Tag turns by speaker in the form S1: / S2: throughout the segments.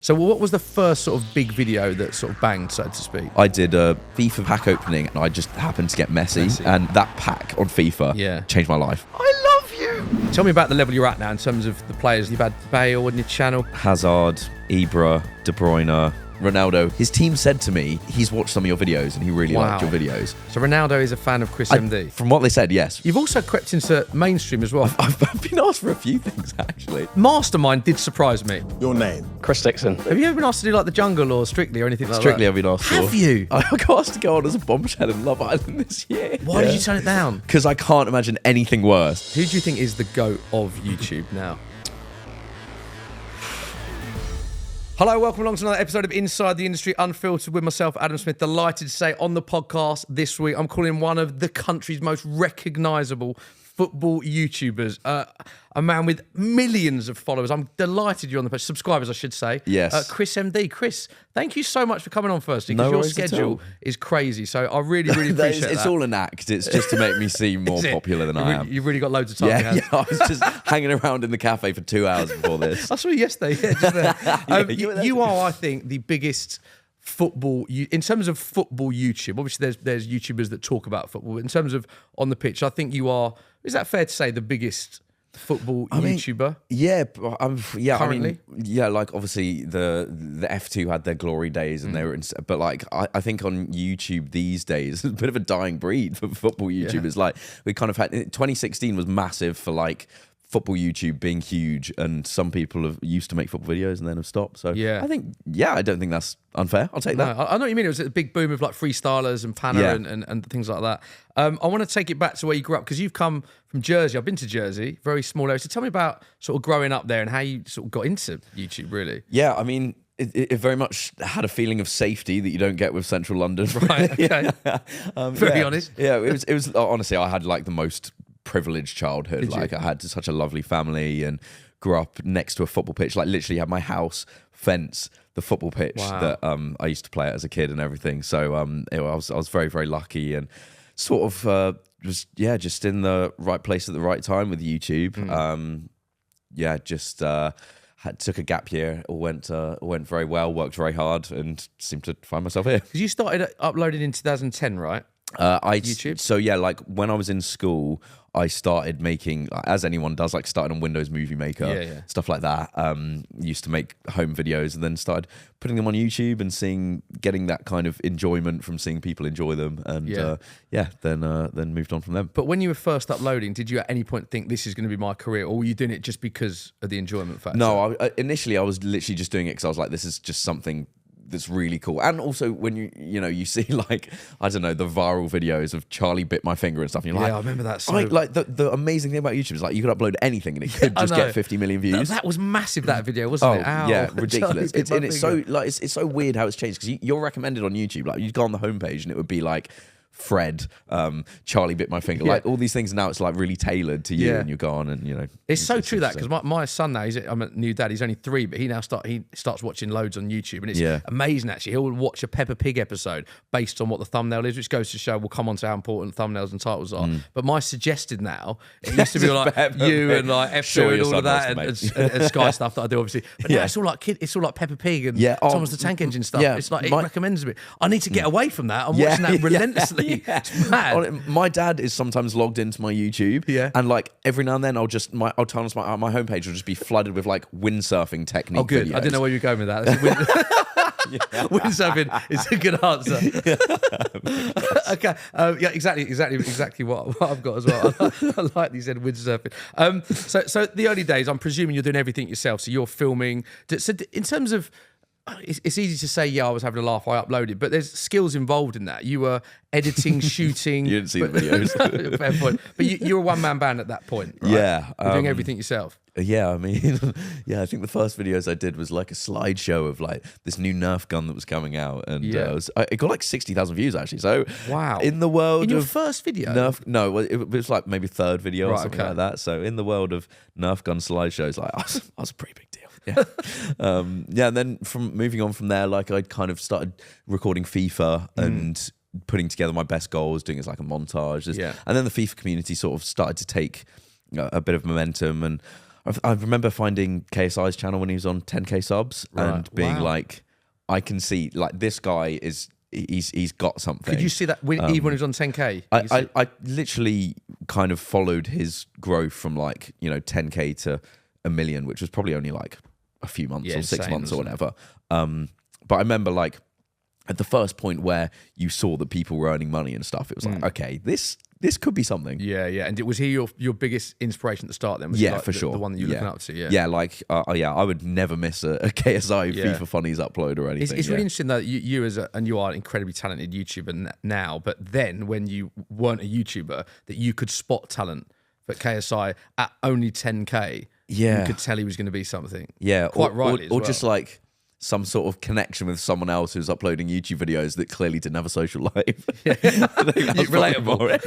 S1: So what was the first sort of big video that sort of banged, so to speak?
S2: I did a FIFA pack opening and I just happened to get Messi. And that pack on FIFA changed my life.
S1: I love you! Tell me about the level you're at now in terms of the players. You've had Bale on your channel.
S2: Hazard, Ibra, De Bruyne, Ronaldo. His team said to me, he's watched some of your videos and he really liked your videos.
S1: So Ronaldo is a fan of ChrisMD?
S2: From what they said, yes.
S1: You've also crept into mainstream as well.
S2: I've been asked for a few things, actually.
S1: Mastermind did surprise me.
S3: Your name?
S4: Chris Dixon.
S1: Have you ever been asked to do like The Jungle or Strictly or anything like
S2: Strictly
S1: that?
S2: I've been asked for.
S1: Have you?
S2: I got asked to go on as a bombshell in Love Island this year.
S1: Why did you turn it down?
S2: Because I can't imagine anything worse.
S1: Who do you think is the GOAT of YouTube now? Hello, welcome along to another episode of Inside the Industry Unfiltered with myself, Adam Smith. Delighted to say on the podcast this week, I'm calling one of the country's most recognisable football YouTubers, a man with millions of followers. I'm delighted you're on the page. Subscribers, I should say.
S2: Yes.
S1: ChrisMD. Chris, thank you so much for coming on firstly, because your schedule is crazy. So I really, really appreciate that.
S2: It's all an act. It's just to make me seem more popular than I am.
S1: You've really got loads of time.
S2: Yeah, I was just hanging around in the cafe for 2 hours before this.
S1: I saw you yesterday. Yeah, just there.
S2: you were there
S1: you are, I think, the biggest football in terms of football YouTube. Obviously, there's YouTubers that talk about football. But in terms of on the pitch, I think you are. Is that fair to say the biggest football YouTuber?
S2: Yeah,
S1: Currently?
S2: Like obviously the F2 had their glory days and they were, but like I think on YouTube these days, it's a bit of a dying breed for football YouTubers. Like we kind of had 2016 was massive for like football YouTube being huge, and some people have used to make football videos and then have stopped. So I think, I don't think that's unfair. I'll take that.
S1: I know what you mean. It was a big boom of like freestylers and Panna and things like that. I want to take it back to where you grew up, because you've come from Jersey. I've been to Jersey, very small area. So tell me about sort of growing up there and how you sort of got into YouTube, really.
S2: Yeah, I mean, it very much had a feeling of safety that you don't get with Central London.
S1: Right, okay. Very honest.
S2: Yeah, it was honestly, I had like the most privileged childhood. Like I had such a lovely family and grew up next to a football pitch. Like literally had my house fence the football pitch that I used to play at as a kid and everything. So I was very, very lucky and sort of was just in the right place at the right time with YouTube. Took a gap year. All went very well. Worked very hard and seemed to find myself here.
S1: Because you started uploading in 2010, right? YouTube.
S2: So yeah, like when I was in school, I started making, as anyone does, like started on Windows Movie Maker, stuff like that. Used to make home videos and then started putting them on YouTube and getting that kind of enjoyment from seeing people enjoy them. And then moved on from them.
S1: But when you were first uploading, did you at any point think this is going to be my career, or were you doing it just because of the enjoyment factor?
S2: No, initially I was literally just doing it because I was like, this is just something that's really cool. And also when you see like, I don't know, the viral videos of Charlie bit my finger and stuff, and you're like,
S1: I remember that.
S2: Like the amazing thing about YouTube is like you could upload anything and it could just get 50 million views.
S1: That was massive, that video, wasn't it? Ow.
S2: Yeah, ridiculous. It's so like it's so weird how it's changed, because you're recommended on YouTube. Like you'd go on the homepage and it would be like Fred, Charlie bit my finger, like all these things. Now it's like really tailored to you, and you go on and
S1: it's so true that, because my son now, I'm a new dad, he's only 3, but he now starts watching loads on YouTube, and it's amazing actually. He'll watch a Peppa Pig episode based on what the thumbnail is, which goes to show we'll come on to how important thumbnails and titles are. But my suggested now, it used to be like you and like F2 and all of that and Sky stuff that I do obviously, but now it's all like Peppa Pig and Thomas the Tank Engine stuff. It's like it recommends me. I need to get away from that. I'm watching that relentlessly. It's mad.
S2: My dad is sometimes logged into my YouTube, and like every now and then I'll tell him my homepage will just be flooded with like windsurfing technique.
S1: Oh, good.
S2: Videos.
S1: I didn't know where you were going with that. Windsurfing is a good answer. Okay. Exactly what I've got as well. I like that you said windsurfing. So the early days, I'm presuming you're doing everything yourself. So you're filming. So in terms of, it's easy to say, I was having a laugh, I uploaded, but there's skills involved in that. You were editing, shooting.
S2: You didn't see the videos.
S1: Fair point. But you're a one-man band at that point, right?
S2: Yeah.
S1: You're doing everything yourself.
S2: Yeah, I mean, I think the first videos I did was like a slideshow of like this new Nerf gun that was coming out, and it got like 60,000 views actually. So
S1: wow,
S2: in the world
S1: in your
S2: of
S1: firt video,
S2: Nerf, no, it was like maybe third video or something like that. So in the world of Nerf gun slideshows, like I was a pretty big deal. Yeah, and then from moving on from there, like I'd kind of started recording FIFA and putting together my best goals, doing it as like a montage. And then the FIFA community sort of started to take a bit of momentum, and I remember finding KSI's channel when he was on 10k subs and being like, I can see like this guy he's got something.
S1: Could you see that even when he was on 10k?
S2: I literally kind of followed his growth from like 10k to a million, which was probably only like a few months or 6 months or whatever. But I remember like at the first point where you saw that people were earning money and stuff, it was like, okay, this could be something.
S1: Yeah. And was he your biggest inspiration at the start then? Was
S2: yeah,
S1: he like
S2: for sure.
S1: The one that you're looking up to?
S2: Yeah, like, I would never miss a KSI FIFA Funnies upload or anything.
S1: It's really interesting though, you and you are an incredibly talented YouTuber now, but then when you weren't a YouTuber, that you could spot talent. But KSI at only 10k, you could tell he was going to be something.
S2: Yeah,
S1: quite rightly
S2: or just like some sort of connection with someone else who's uploading YouTube videos that clearly didn't have a social life.
S1: Relatable.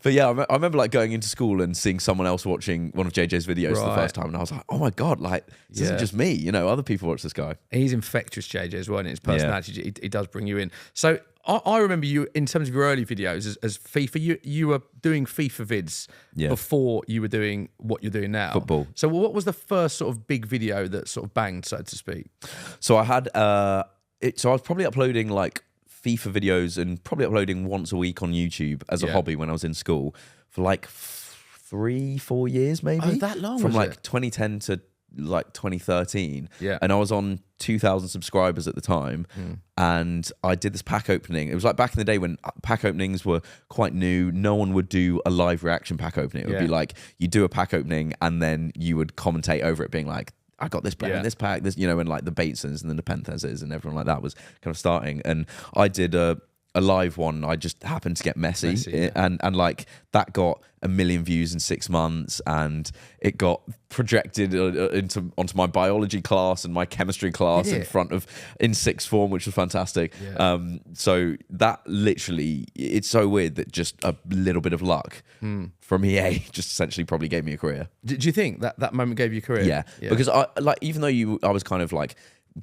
S2: But yeah, I remember like going into school and seeing someone else watching one of JJ's videos for the first time, and I was like, oh my God, like this isn't just me, other people watch this guy.
S1: He's infectious, JJ, as well, and his personality, he does bring you in. So I remember you, in terms of your early videos as FIFA, you were doing FIFA vids before you were doing what you're doing now.
S2: Football.
S1: So what was the first sort of big video that sort of banged, so to speak?
S2: So I had, so I was probably uploading like FIFA videos and probably uploading once a week on YouTube as a hobby when I was in school for like 3-4 years maybe.
S1: Oh, that long?
S2: From like 2010 to like 2013.
S1: Yeah.
S2: And I was on 2,000 subscribers at the time. And I did this pack opening. It was like back in the day when pack openings were quite new. No one would do a live reaction pack opening. It would be like, you do a pack opening and then you would commentate over it being like, I got this player in this pack, this, and like the Batesons and then the Penthezes and everyone like that was kind of starting. And I did a live one. I just happened to get Messi and like that got 1 million views in 6 months, and it got projected onto my biology class and my chemistry class in sixth form, which was fantastic. So that literally, it's so weird that just a little bit of luck from EA just essentially probably gave me a career.
S1: Do you think that moment gave you a career?
S2: Yeah. Because even though I was kind of like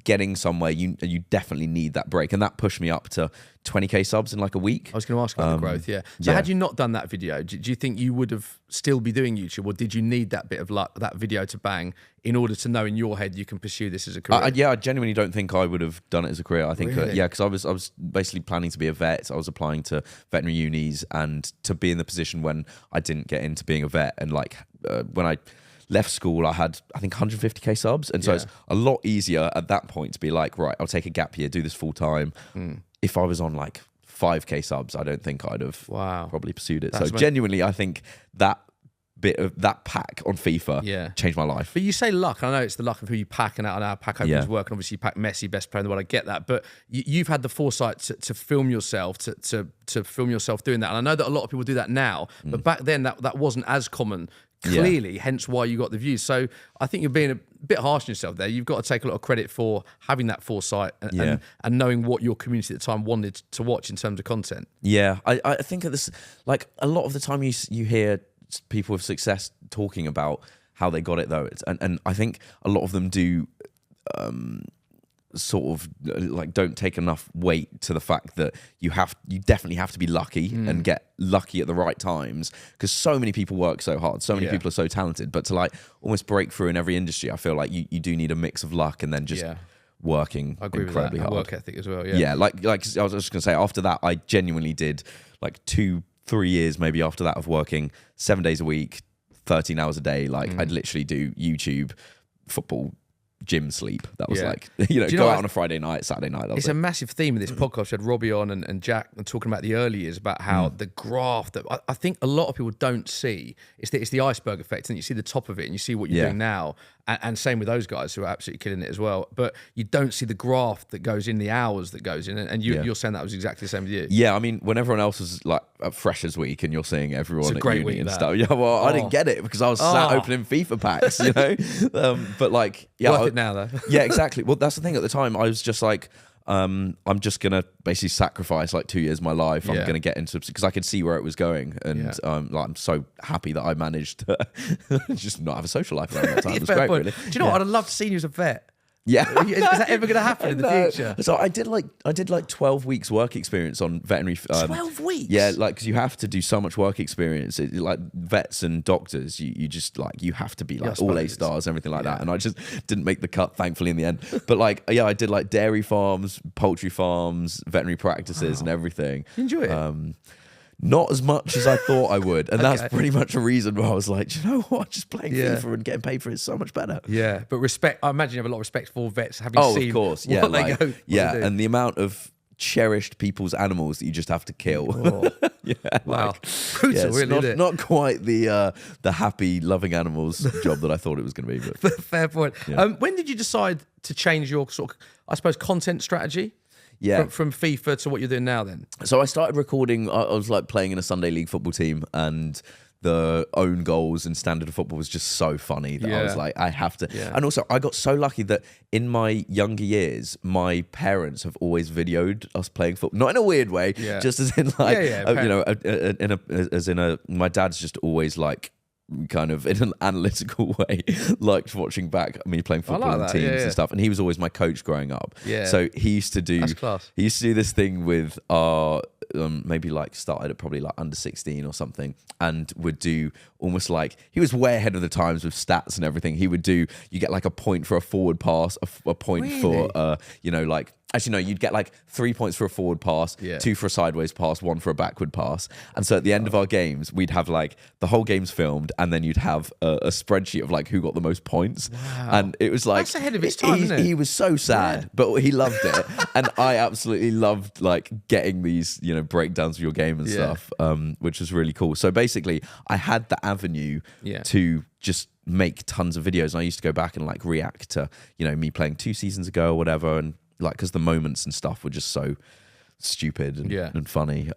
S2: getting somewhere, you definitely need that break, and that pushed me up to 20k subs in like a week.
S1: I was going to ask about the growth. So had you not done that video, do you think you would have still be doing YouTube, or did you need that bit of luck, that video to bang, in order to know in your head you can pursue this as a career?
S2: I genuinely don't think I would have done it as a career. I think because I was basically planning to be a vet. I was applying to veterinary unis, and to be in the position when I didn't get into being a vet, and like when I left school, I had, I think, 150k subs. And so it's a lot easier at that point to be like, right, I'll take a gap year, do this full time. If I was on like 5k subs, I don't think I'd have probably pursued it. So genuinely, I think that bit of that pack on FIFA changed my life.
S1: But you say luck. I know it's the luck of who you pack and how pack openings work. And obviously you pack Messi, best player in the world. I get that. But you've had the foresight to film yourself, to film yourself doing that. And I know that a lot of people do that now. But back then, that wasn't as common. Clearly, hence why you got the views. So I think you're being a bit harsh on yourself there. You've got to take a lot of credit for having that foresight and knowing what your community at the time wanted to watch in terms of content. Yeah,
S2: I think at this, like a lot of the time you hear people with success talking about how they got it though, and I think a lot of them do sort of like don't take enough weight to the fact that you definitely have to be lucky and get lucky at the right times, because so many people work so hard, so many people are so talented, but to like almost break through in every industry, I feel like you do need a mix of luck and then just working incredibly hard.
S1: Work ethic as well.
S2: Like I was just gonna say, after that I genuinely did like 2-3 years maybe after that of working 7 days a week, 13 hours a day. Like I'd literally do YouTube, football, gym, sleep. That was like, go out on a Friday night, Saturday night.
S1: It's a massive theme of this podcast. We had Robbie on and Jack and talking about the early years, about how the graph that I think a lot of people don't see, it's the iceberg effect, and you see the top of it and you see what you're doing now. And same with those guys who are absolutely killing it as well. But you don't see the graph that goes in, the hours that goes in. And you're saying that was exactly the same with you.
S2: Yeah, I mean, when everyone else was like at Freshers Week and you're seeing everyone at uni and stuff. Yeah, well, I didn't get it because I was sat opening FIFA packs, but like,
S1: worth it now though.
S2: Yeah, exactly. Well, that's the thing. At the time, I was just like, I'm just gonna basically sacrifice like 2 years of my life. I'm gonna get into, because I could see where it was going, and like, I'm so happy that I managed to just not have a social life around that time. It was great, really.
S1: Do you know what? I'd have loved to see you as a vet.
S2: Yeah.
S1: Is that ever going to happen in the future?
S2: So I did like 12 weeks work experience on veterinary.
S1: 12 weeks?
S2: Yeah, like, because you have to do so much work experience. Like vets and doctors, you just like, you have to be like all A stars and everything like that. And I just didn't make the cut, thankfully, in the end. But like, yeah, I did like dairy farms, poultry farms, veterinary practices and everything.
S1: You enjoy it?
S2: Not as much as I thought I would. And that's pretty much a reason why I was like, you know what? Just playing FIFA and getting paid for it is so much better.
S1: Yeah. But respect, I imagine you have a lot of respect for vets, having seen
S2: of course.
S1: what they go.
S2: Yeah. And the amount of cherished people's animals that you just have to kill.
S1: Wow. Brutal, really, isn't it?
S2: Not quite the happy, loving animals job that I thought it was going to be. But.
S1: Fair point. Yeah. When did you decide to change your sort of, I suppose, content strategy?
S2: Yeah.
S1: From FIFA to what you're doing now then?
S2: So I started recording, I was like playing in a Sunday league football team, and the own goals and standard of football was just so funny that I was like, I have to. Yeah. And also I got so lucky that in my younger years, my parents have always videoed us playing football. Not in a weird way, just as in like, my dad's just always like, kind of in an analytical way, liked watching back me playing football and teams and stuff. And he was always my coach growing up. Yeah. So he used to do this thing with our maybe like started at probably like under 16 or something, and would do almost like, he was way ahead of the times with stats and everything. He would do, you get like a point for a forward pass, a point for like, actually, no, you'd get like 3 points for a forward pass, 2 for a sideways pass, 1 for a backward pass. And so at the end of our games, we'd have like the whole game's filmed, and then you'd have a spreadsheet of like who got the most points. Wow. And it was like,
S1: that's ahead of its time, isn't it?
S2: He was so sad, but he loved it. And I absolutely loved like getting these, breakdowns of your game and stuff, which was really cool. So basically, I had the avenue to just make tons of videos. And I used to go back and like react to, me playing 2 seasons ago or whatever, and like, because the moments and stuff were just so stupid and funny.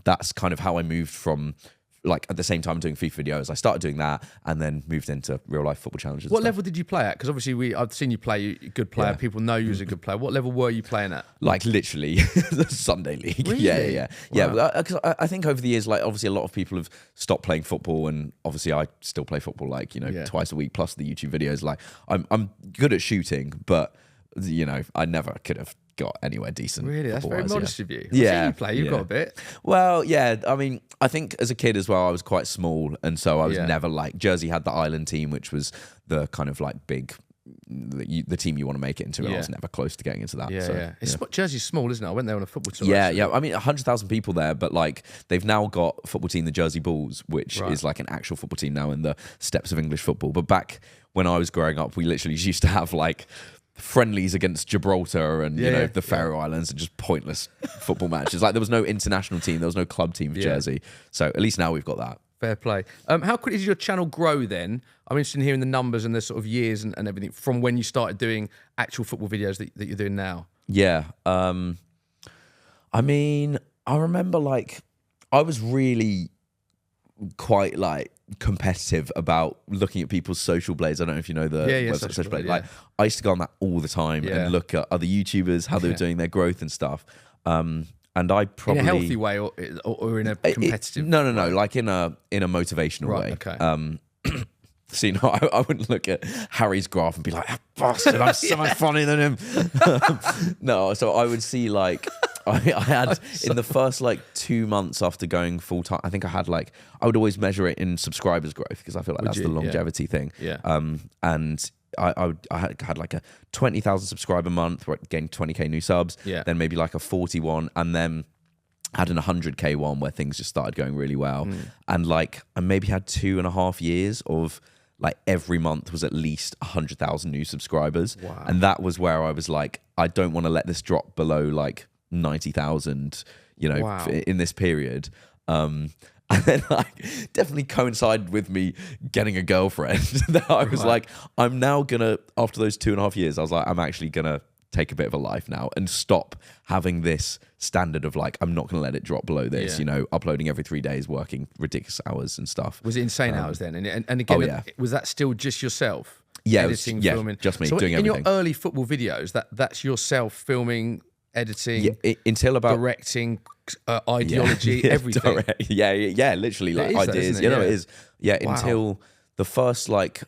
S2: That's kind of how I moved from, like, at the same time doing FIFA videos, I started doing that and then moved into real life football challenges.
S1: What level did you play at? Because obviously I've seen you play, you're a good player. Yeah. People know you as a good player. What level were you playing at?
S2: Like literally the Sunday league. Really? Yeah. Wow. Because I think over the years, like obviously a lot of people have stopped playing football, and obviously I still play football like, twice a week plus the YouTube videos. Like I'm good at shooting, but I never could have got anywhere decent.
S1: Really? That's very modest of you.
S2: Yeah.
S1: You play, you've got a bit.
S2: Well, yeah. I mean, I think as a kid as well, I was quite small. And so I was never like, Jersey had the island team, which was the kind of like big, the team you want to make it into. And I was never close to getting into that.
S1: Jersey's small, isn't it? I went there on a football tour.
S2: Yeah. I mean, 100,000 people there, but like they've now got a football team, the Jersey Bulls, which is like an actual football team now in the steps of English football. But back when I was growing up, we literally used to have like friendlies against Gibraltar and the Faroe Islands, and just pointless football matches. Like there was no international team, there was no club team for Jersey. So at least now we've got that.
S1: Fair play. How quickly did your channel grow then? I'm interested in hearing the numbers and the sort of years and everything from when you started doing actual football videos that you're doing now.
S2: Yeah. I mean, I remember like I was really quite like competitive about looking at people's social blades. I don't know if you know the website social blade. Like I used to go on that all the time and look at other YouTubers, how they were doing their growth and stuff. And I probably
S1: in a healthy way or in a competitive
S2: no like in a motivational way.
S1: Okay.
S2: So, I wouldn't look at Harry's graph and be like, that bastard, I'm so much funnier than him. No, so I would see like I had in the first like 2 months after going full time, I think I had like, I would always measure it in subscribers growth, because I feel like that's the longevity thing. Yeah. And I had like a 20,000 subscriber month where I gained 20k new subs. Yeah. Then maybe like a 41, and then had an 100k one where things just started going really well. And like I maybe had 2.5 years of like every month was at least 100,000 new subscribers. Wow. And that was where I was like, I don't want to let this drop below like 90,000, in this period. And then like definitely coincided with me getting a girlfriend. That I was like, I'm now gonna, after those 2.5 years, I was like, I'm actually gonna take a bit of a life now and stop having this standard of like, I'm not gonna let it drop below this, uploading every 3 days, working ridiculous hours and stuff.
S1: Was it insane hours then? And again, was that still just yourself?
S2: Yeah,
S1: editing, filming?
S2: Just me,
S1: so
S2: doing everything.
S1: In your early football videos, that's yourself filming, editing,
S2: until about
S1: directing, ideology, everything.
S2: Literally like ideas. It is. Yeah, until the first like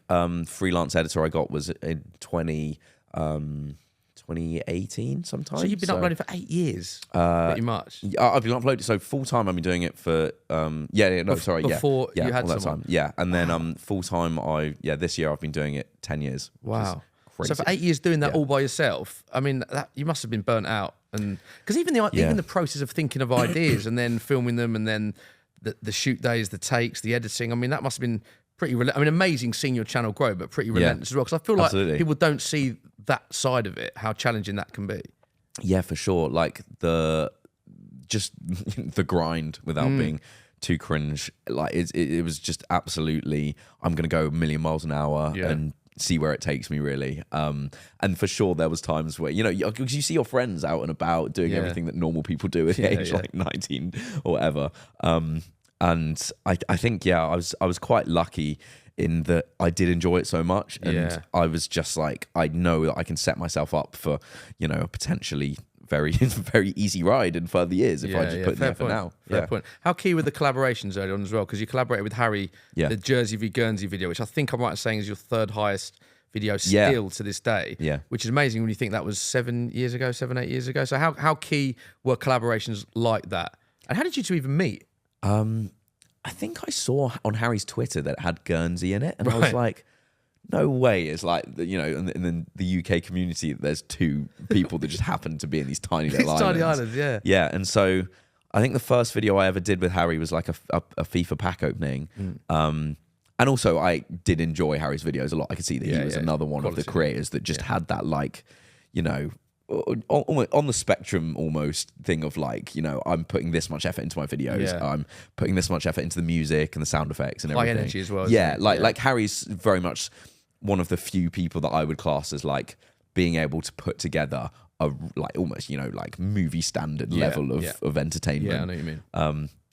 S2: freelance editor I got was in 20. 2018 sometime.
S1: So you've been uploading for 8 years, pretty much.
S2: I've been uploading, so full time I've been doing it for
S1: before you had
S2: all that
S1: someone.
S2: time. Yeah, and then full time this year I've been doing it 10 years.
S1: Wow.
S2: Crazy.
S1: So for 8 years doing that all by yourself, I mean, you must have been burnt out. And because even the process of thinking of ideas and then filming them, and then the shoot days, the takes, the editing, I mean, that must have been pretty amazing seeing your channel grow, but pretty relentless as well. Because I feel like people don't see that side of it, how challenging that can be.
S2: Yeah, for sure. Like the grind without being too cringe. Like it was just absolutely, I'm going to go a million miles an hour and see where it takes me, really. And for sure there was times where, because you see your friends out and about doing everything that normal people do at age like 19 or whatever. And I think, I was quite lucky in that I did enjoy it so much, and I was just like, I know that I can set myself up for, a potentially very, very easy ride in further years if I just put in the effort now.
S1: Fair point. How key were the collaborations early on as well? Because you collaborated with Harry, the Jersey v Guernsey video, which I think I'm right in saying is your third highest video still to this day. Yeah. Which is amazing when you think that was 7, 8 years ago. So how key were collaborations like that? And how did you two even meet?
S2: I think I saw on Harry's Twitter that it had Guernsey in it, and I was like, no way. It's like, in the UK community, there's two people that just happen to be in these tiny little islands.
S1: Tiny islands, yeah.
S2: Yeah, and so I think the first video I ever did with Harry was like a FIFA pack opening. And also I did enjoy Harry's videos a lot. I could see that he was another one of the creators that just had that, like, on the spectrum almost thing of like, I'm putting this much effort into my videos. I'm putting this much effort into the music and the sound effects and everything.
S1: High energy as well.
S2: Like Harry's very much one of the few people that I would class as like being able to put together a like almost, like movie standard level of entertainment.
S1: Yeah, I know what you mean.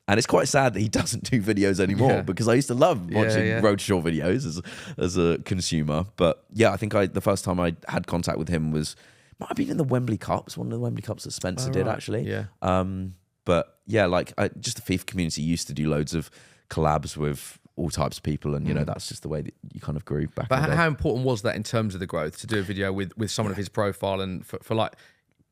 S2: And it's quite sad that he doesn't do videos anymore because I used to love watching Roadshaw videos as a consumer. But I think the first time I had contact with him might have been in the Wembley Cups, one of the Wembley Cups that Spencer did actually.
S1: Yeah.
S2: But just the FIFA community used to do loads of collabs with all types of people, and that's just the way that you kind of grew back.
S1: But how important was that in terms of the growth to do a video with someone of his profile, and for like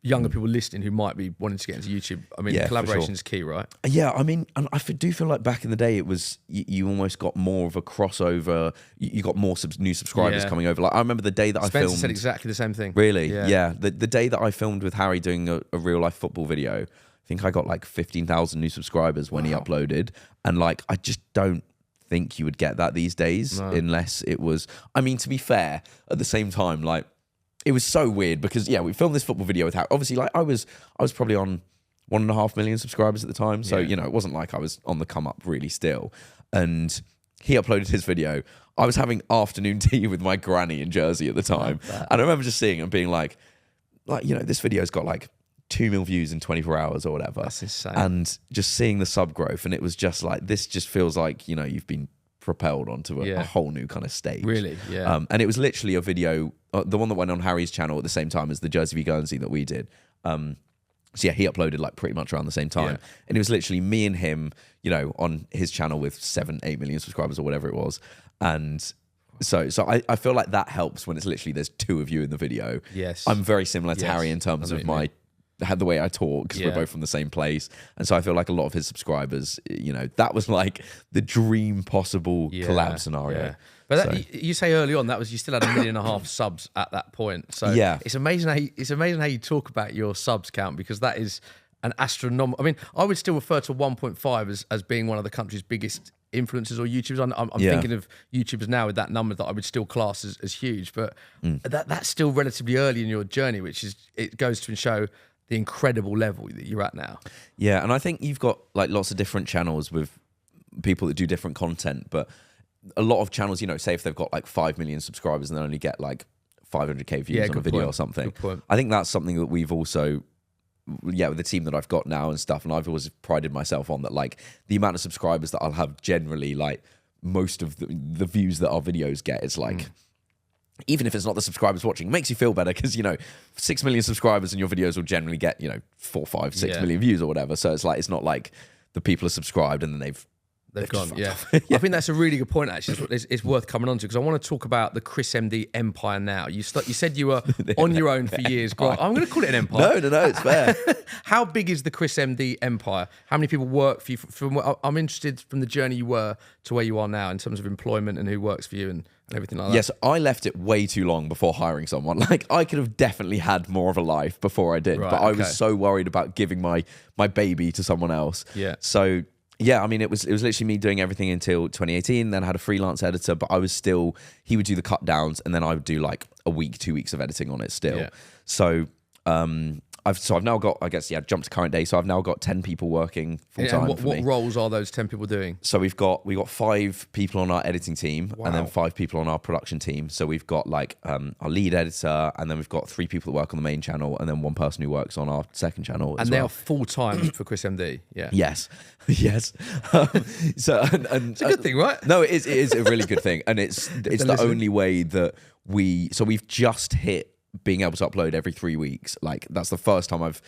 S1: younger people listening who might be wanting to get into YouTube? I mean, collaboration is key, right?
S2: Yeah, I mean, and I do feel like back in the day it was you almost got more of a crossover. You got more new subscribers coming over. Like I remember the day that
S1: Spencer
S2: I filmed.
S1: said exactly the same thing.
S2: Really? Yeah. The day that I filmed with Harry doing a real life football video, I think I got like 15,000 new subscribers when he uploaded, and like I just don't think you would get that these days unless it was. I mean, to be fair, at the same time, like. It was so weird because we filmed this football video with Harry. Obviously, like I was probably on 1.5 million subscribers at the time, so it wasn't like I was on the come up really still. And he uploaded his video. I was having afternoon tea with my granny in Jersey at the time, and I remember just seeing it and being like this video's got like 2 million views in 24 hours or whatever.
S1: That's insane.
S2: And just seeing the sub growth, and it was just like this. Just feels like you've been propelled onto a whole new kind of stage.
S1: Really, yeah.
S2: And it was literally a video, the one that went on Harry's channel at the same time as the Jersey v Guernsey that we did. So he uploaded like pretty much around the same time, and it was literally me and him, on his channel with 7-8 million subscribers or whatever it was. And so I feel like that helps when it's literally there's 2 of you in the video.
S1: Yes,
S2: I'm very similar to Harry in terms of the way I talk, because we're both from the same place, and so I feel like a lot of his subscribers, that was like the dream possible collab scenario.
S1: Yeah. But you say early on you still had 1.5 million subs at that point. So it's amazing how you talk about your subs count, because that is an astronomical. I mean, I would still refer to 1.5 as being one of the country's biggest influencers or YouTubers. I'm thinking of YouTubers now with that number that I would still class as huge, but that's still relatively early in your journey, it goes to show the incredible level that you're at now.
S2: Yeah, and I think you've got like lots of different channels with people that do different content, but a lot of channels, say if they've got like 5 million subscribers and they only get like 500k views on a video or something. I think that's something that we've also, with the team that I've got now and stuff, and I've always prided myself on that, like the amount of subscribers that I'll have generally, like most of the views that our videos get, it's like, even if it's not the subscribers watching, it makes you feel better because, 6 million subscribers and your videos will generally get, 4, 5, 6 million views or whatever. So it's like, it's not like the people are subscribed and then they've
S1: They've gone, yeah. I think that's a really good point, actually. It's worth coming on to, because I want to talk about the ChrisMD Empire now. You said you were on your own for years. I'm going to call it an empire.
S2: No, it's fair.
S1: How big is the ChrisMD Empire? How many people work for you? I'm interested from the journey you were to where you are now in terms of employment and who works for you and everything like that.
S2: Yes, I left it way too long before hiring someone. Like, I could have definitely had more of a life before I did, but I was so worried about giving my baby to someone else.
S1: Yeah.
S2: So... yeah, I mean, it was literally me doing everything until 2018. Then I had a freelance editor, but he would do the cut downs, and then I would do like a week, 2 weeks of editing on it still. Yeah. So I've now got, I guess, jumped to current day. So I've now got 10 people working full time.
S1: What roles are those 10 people doing?
S2: So we got 5 people on our editing team, and then 5 people on our production team. So we've got like our lead editor, and then we've got 3 people that work on the main channel, and then 1 person who works on our second channel.
S1: And they are full time for ChrisMD. Yeah.
S2: Yes. So
S1: it's a good thing, right?
S2: No, it is a really good thing, and it's the only way that we've just hit being able to upload every 3 weeks. Like, that's the first time I've,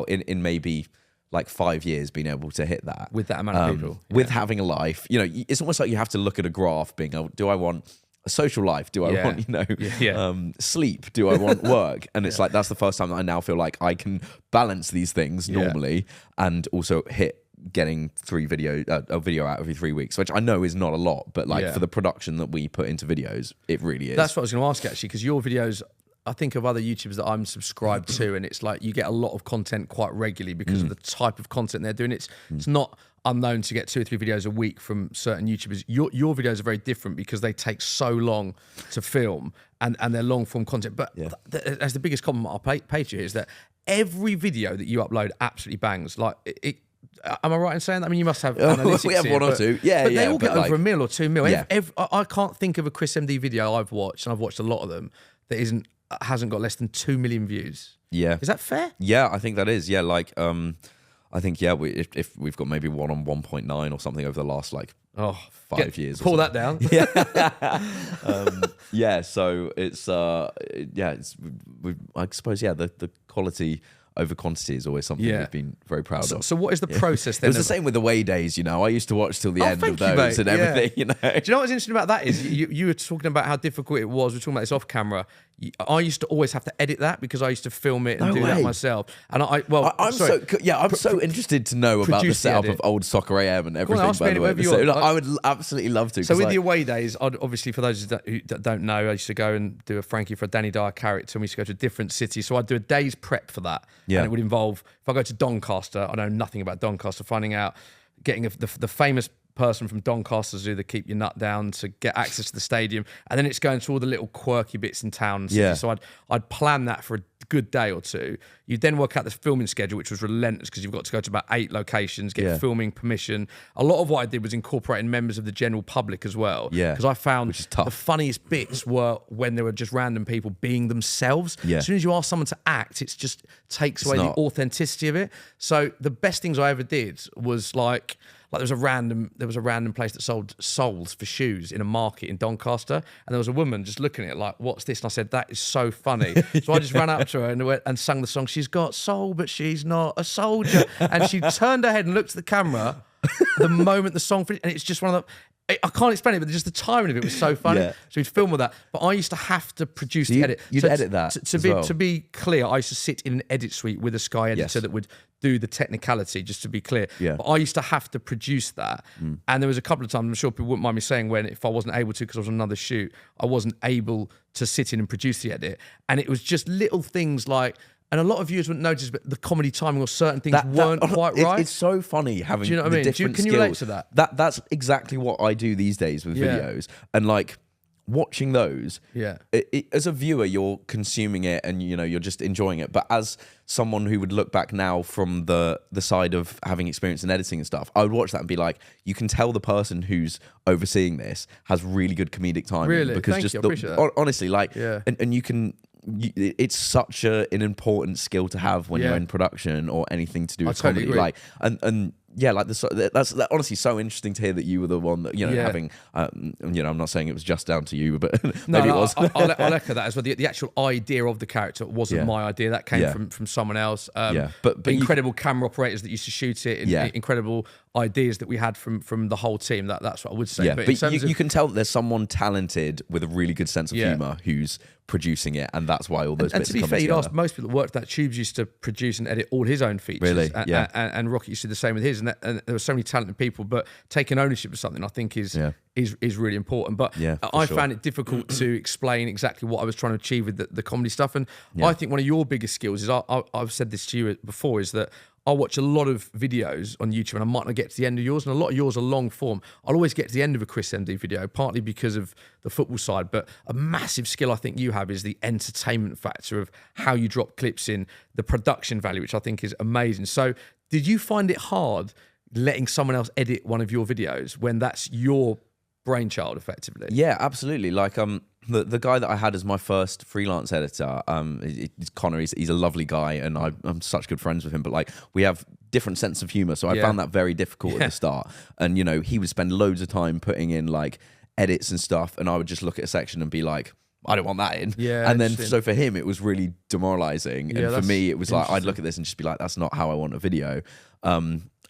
S2: in maybe like 5 years, been able to hit that
S1: with that amount of people,
S2: with having a life. You know, it's almost like you have to look at a graph, being able, do I want a social life? Do I want, sleep? Do I want work? And it's like, that's the first time that I now feel like I can balance these things normally and also hit getting a video out every 3 weeks, which I know is not a lot, but like for the production that we put into videos, it really is.
S1: That's what I was going to ask, actually, because your videos, I think of other YouTubers that I'm subscribed to, and it's like you get a lot of content quite regularly because of the type of content they're doing. It's not unknown to get 2 or 3 videos a week from certain YouTubers. Your videos are very different because they take so long to film and they're long form content. But as the biggest compliment I pay to you is that every video that you upload absolutely bangs. Like am I right in saying that? I mean, you must have analytics
S2: we have
S1: here,
S2: one or two. Yeah,
S1: but they all get over 1 mil or 2 mil. Yeah. I can't think of a ChrisMD video I've watched, and I've watched a lot of them, that hasn't got less than 2 million views. Yeah. Is that fair?
S2: Yeah, I think that is. Yeah, like I think if we've got maybe one on 1.9 or something over the last like 5 years.
S1: Pull that down.
S2: So it's I suppose the quality over quantity is always something we've been very proud of.
S1: So what is the process then?
S2: It was the same with the Way Days, you know. I used to watch till the end of those and everything, you know.
S1: Do you know what's interesting about that is you were talking about how difficult it was. We were talking about this off camera. I used to always have to edit that because I used to film it and do that myself. And I'm
S2: so interested to know about the setup of old Soccer AM and everything. By the way, so I would absolutely love to.
S1: So with the Away Days, obviously for those who don't know, I used to go and do a Frankie for a Danny Dyer character, and we used to go to a different city. So I'd do a day's prep for that, and it would involve, if I go to Doncaster, I know nothing about Doncaster, finding out, getting the famous person from Doncaster Zoo that keep your nut down to get access to the stadium, and then it's going to all the little quirky bits in town. So I'd plan that for a good day or two. You then work out this filming schedule, which was relentless because you've got to go to about 8 locations, get filming permission. A lot of what I did was incorporating members of the general public as well. Yeah, because I found the funniest bits were when there were just random people being themselves. Yeah. As soon as you ask someone to act, it just takes away the authenticity of it. So the best things I ever did was like there was a random place that sold soles for shoes in a market in Doncaster, and there was a woman just looking at it like, what's this? And I said, that is so funny. So I just ran up to her and sang the song, she's got soul, but she's not a soldier. And she turned her head and looked at the camera the moment the song finished, and it's just one of the... I can't explain it, but just the timing of it was so funny. Yeah. So we'd film with that. But I used to have to produce the edit.
S2: You'd edit that
S1: to be clear, I used to sit in an edit suite with a Sky editor that would do the technicality, just to be clear. Yeah. But I used to have to produce that. And there was a couple of times, I'm sure people wouldn't mind me saying, if I wasn't able to because I was on another shoot, I wasn't able to sit in and produce the edit. And it was just little things like... And a lot of viewers wouldn't notice, but the comedy timing or certain things weren't quite right.
S2: It's so funny having.
S1: Do you know what I mean? Can you relate to that?
S2: That's exactly what I do these days with videos, and like watching those. Yeah. As a viewer, you're consuming it, and you're just enjoying it. But as someone who would look back now from the side of having experience in editing and stuff, I would watch that and be like, you can tell the person who's overseeing this has really good comedic timing.
S1: Really, because thank you. I appreciate that.
S2: Honestly, like, and you can. It's such an important skill to have when you're in production or anything to do with comedy.
S1: Agree.
S2: Like, and like that's honestly so interesting to hear that you were the one that having. I'm not saying it was just down to you, but maybe it was.
S1: I'll echo that as well. The actual idea of the character wasn't my idea. That came from someone else. But incredible camera operators that used to shoot it. Incredible ideas that we had from the whole team. That's what I would say.
S2: Yeah, but you can tell that there's someone talented with a really good sense of humour who's producing it, and that's why all those bits
S1: to be fair, you'd ask most people that worked that Tubes used to produce and edit all his own features.
S2: Really? Yeah.
S1: And Rocket used to do the same with his, and there were so many talented people, but taking ownership of something I think is really important. But I found it difficult to explain exactly what I was trying to achieve with the comedy stuff. And I think one of your biggest skills is, I've said this to you before, is that I watch a lot of videos on YouTube and I might not get to the end of yours, and a lot of yours are long form. I'll always get to the end of a ChrisMD video, partly because of the football side, but a massive skill I think you have is the entertainment factor of how you drop clips in, the production value, which I think is amazing. So did you find it hard letting someone else edit one of your videos when that's your brainchild effectively?
S2: Yeah, absolutely. Like the guy that I had as my first freelance editor, Connor. He's a lovely guy, and I'm such good friends with him. But like, we have different sense of humor, so I found that very difficult at the start. And you know, he would spend loads of time putting in like edits and stuff, and I would just look at a section and be like, I don't want that in.
S1: Yeah.
S2: And then so for him, it was really demoralizing, and for me, it was like I'd look at this and just be like, that's not how I want a video.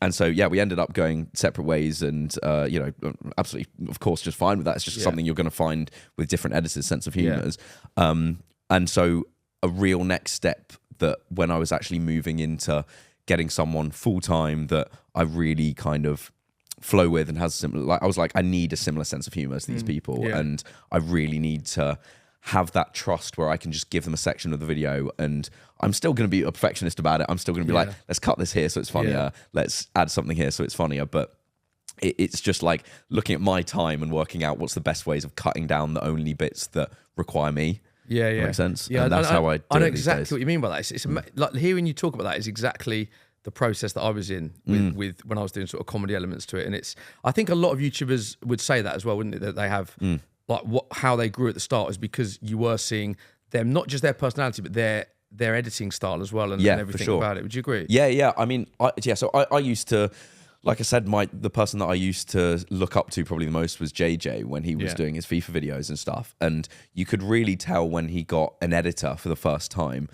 S2: And so, we ended up going separate ways, and, you know, absolutely, of course, just fine with that. It's just something you're going to find with different editors' sense of humours. And so a real next step that when I was actually moving into getting someone full-time that I really kind of flow with and has similar, like I was like, I need a similar sense of humour as these people, and I really need to have that trust where I can just give them a section of the video, and I'm still going to be a perfectionist about it. I'm still going to be like, let's cut this here so it's funnier. Let's add something here so it's funnier. But it's just like looking at my time and working out what's the best ways of cutting down the only bits that require me.
S1: Yeah.
S2: Makes sense.
S1: Yeah,
S2: and that's how I do
S1: I know
S2: it
S1: exactly
S2: these days.
S1: what you mean by that. It's like hearing you talk about that is exactly the process that I was in with when I was doing sort of comedy elements to it. And I think a lot of YouTubers would say that as well, wouldn't it? That they have like how they grew at the start is because you were seeing them, not just their personality, but their editing style as well, and everything about it. Would you agree?
S2: Yeah. I mean, so I used to, like I said, the person that I used to look up to probably the most was JJ when he was doing his FIFA videos and stuff. And you could really tell when he got an editor for the first time.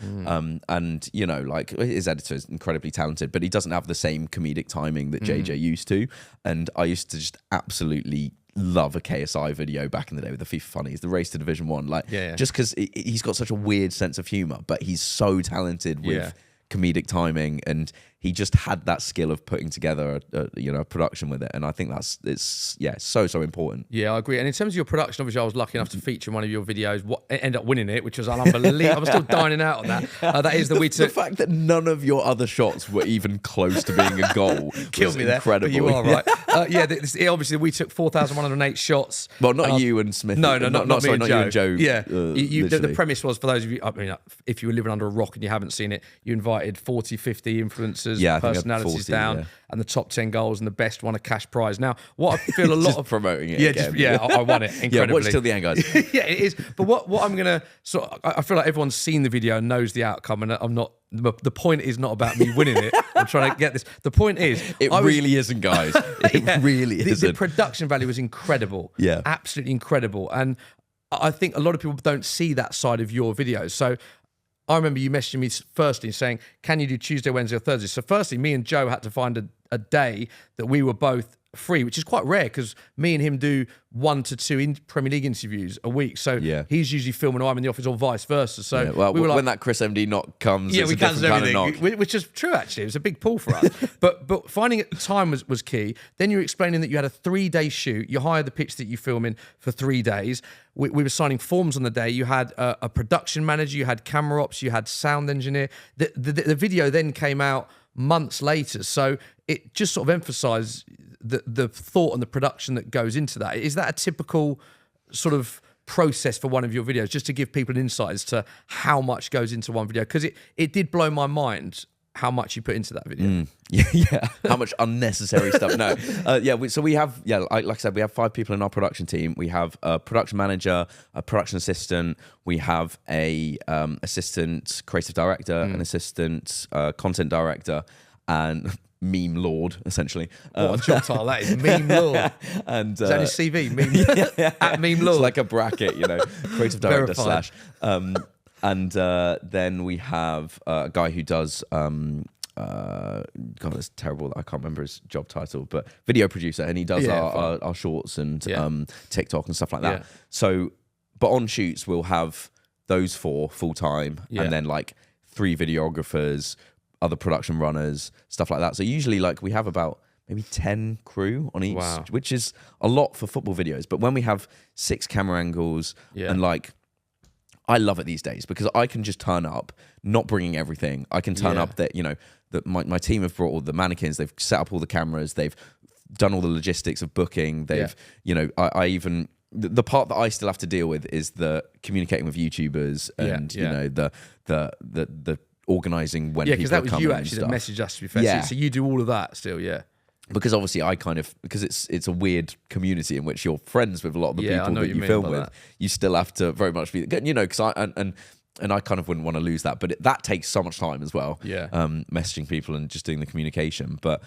S2: And, you know, like his editor is incredibly talented, but he doesn't have the same comedic timing that JJ used to. And I used to just absolutely love a KSI video back in the day with the FIFA funnies, the race to Division 1. Like, just because he's got such a weird sense of humor, but he's so talented with comedic timing, and he just had that skill of putting together a production with it. And I think it's so important.
S1: Yeah, I agree. And in terms of your production, obviously I was lucky enough to feature in one of your videos, end up winning it, which was unbelievable. I'm still dining out on that. That is
S2: the fact that none of your other shots were even close to being a goal
S1: killed me
S2: incredible.
S1: There, but you are right. Obviously we took 4,108 shots.
S2: Well, not you and Smith.
S1: No, not me and Joe.
S2: Yeah,
S1: the premise was, for those of you, I mean, if you were living under a rock and you haven't seen it, you invited 40, 50 influencers, personalities 40, down, and the top 10 goals, and the best won a cash prize. Now, what I feel a lot of
S2: promoting it.
S1: I won it incredibly.
S2: Watch till the end, guys.
S1: Yeah, it is. But what I'm gonna I feel like everyone's seen the video and knows the outcome, and I'm not. The point is not about me winning it. I'm trying to get this. The point is,
S2: it really isn't, guys. It really isn't.
S1: The production value was incredible.
S2: Yeah,
S1: absolutely incredible. And I think a lot of people don't see that side of your videos. So I remember you messaging me firstly saying, can you do Tuesday, Wednesday, or Thursday? So firstly, me and Joe had to find a day that we were both free, which is quite rare because me and him do 1 to 2 Premier League interviews a week. So he's usually filming or I'm in the office, or vice versa. So
S2: we were like, when that ChrisMD knock comes,
S1: we cancel everything, which is true actually. It was a big pull for us. but finding it time was key. Then you were explaining that you had a 3-day shoot. You hired the pitch that you film in for 3 days. We were signing forms on the day. You had a production manager, you had camera ops, you had sound engineer. The video then came out months later. So it just sort of emphasised the thought and the production that goes into that. Is that a typical sort of process for one of your videos, just to give people an insight as to how much goes into one video? Because it did blow my mind how much you put into that video.
S2: Yeah, how much unnecessary stuff. No, so we have, like I said, we have 5 people in our production team. We have a production manager, a production assistant, we have a assistant creative director, an assistant content director, and meme lord, essentially.
S1: What a job title that is, meme lord.
S2: And
S1: is that his CV? Meme, at meme lord.
S2: It's like a bracket, creative director / and then we have a guy who does God, it's terrible that I can't remember his job title, but video producer, and he does our shorts and TikTok and stuff like that. So, but on shoots we'll have those 4 full time, and then like 3 videographers, other production runners, stuff like that. So usually like we have about maybe 10 crew on each, which is a lot for football videos. But when we have 6 camera angles and like, I love it these days because I can just turn up, not bringing everything. I can turn up that, you know, that my team have brought all the mannequins, they've set up all the cameras, they've done all the logistics of booking. They've, you know, I even, the part that I still have to deal with is the communicating with YouTubers and, you know, the organising when people are coming. Yeah, because that was you actually that messaged us, to be fair.
S1: Yeah. So you do all of that still,
S2: Because obviously I kind of, because it's a weird community in which you're friends with a lot of the people that you film with. You still have to very much be, you know, because and I kind of wouldn't want to lose that. But that takes so much time as well. Messaging people and just doing the communication. But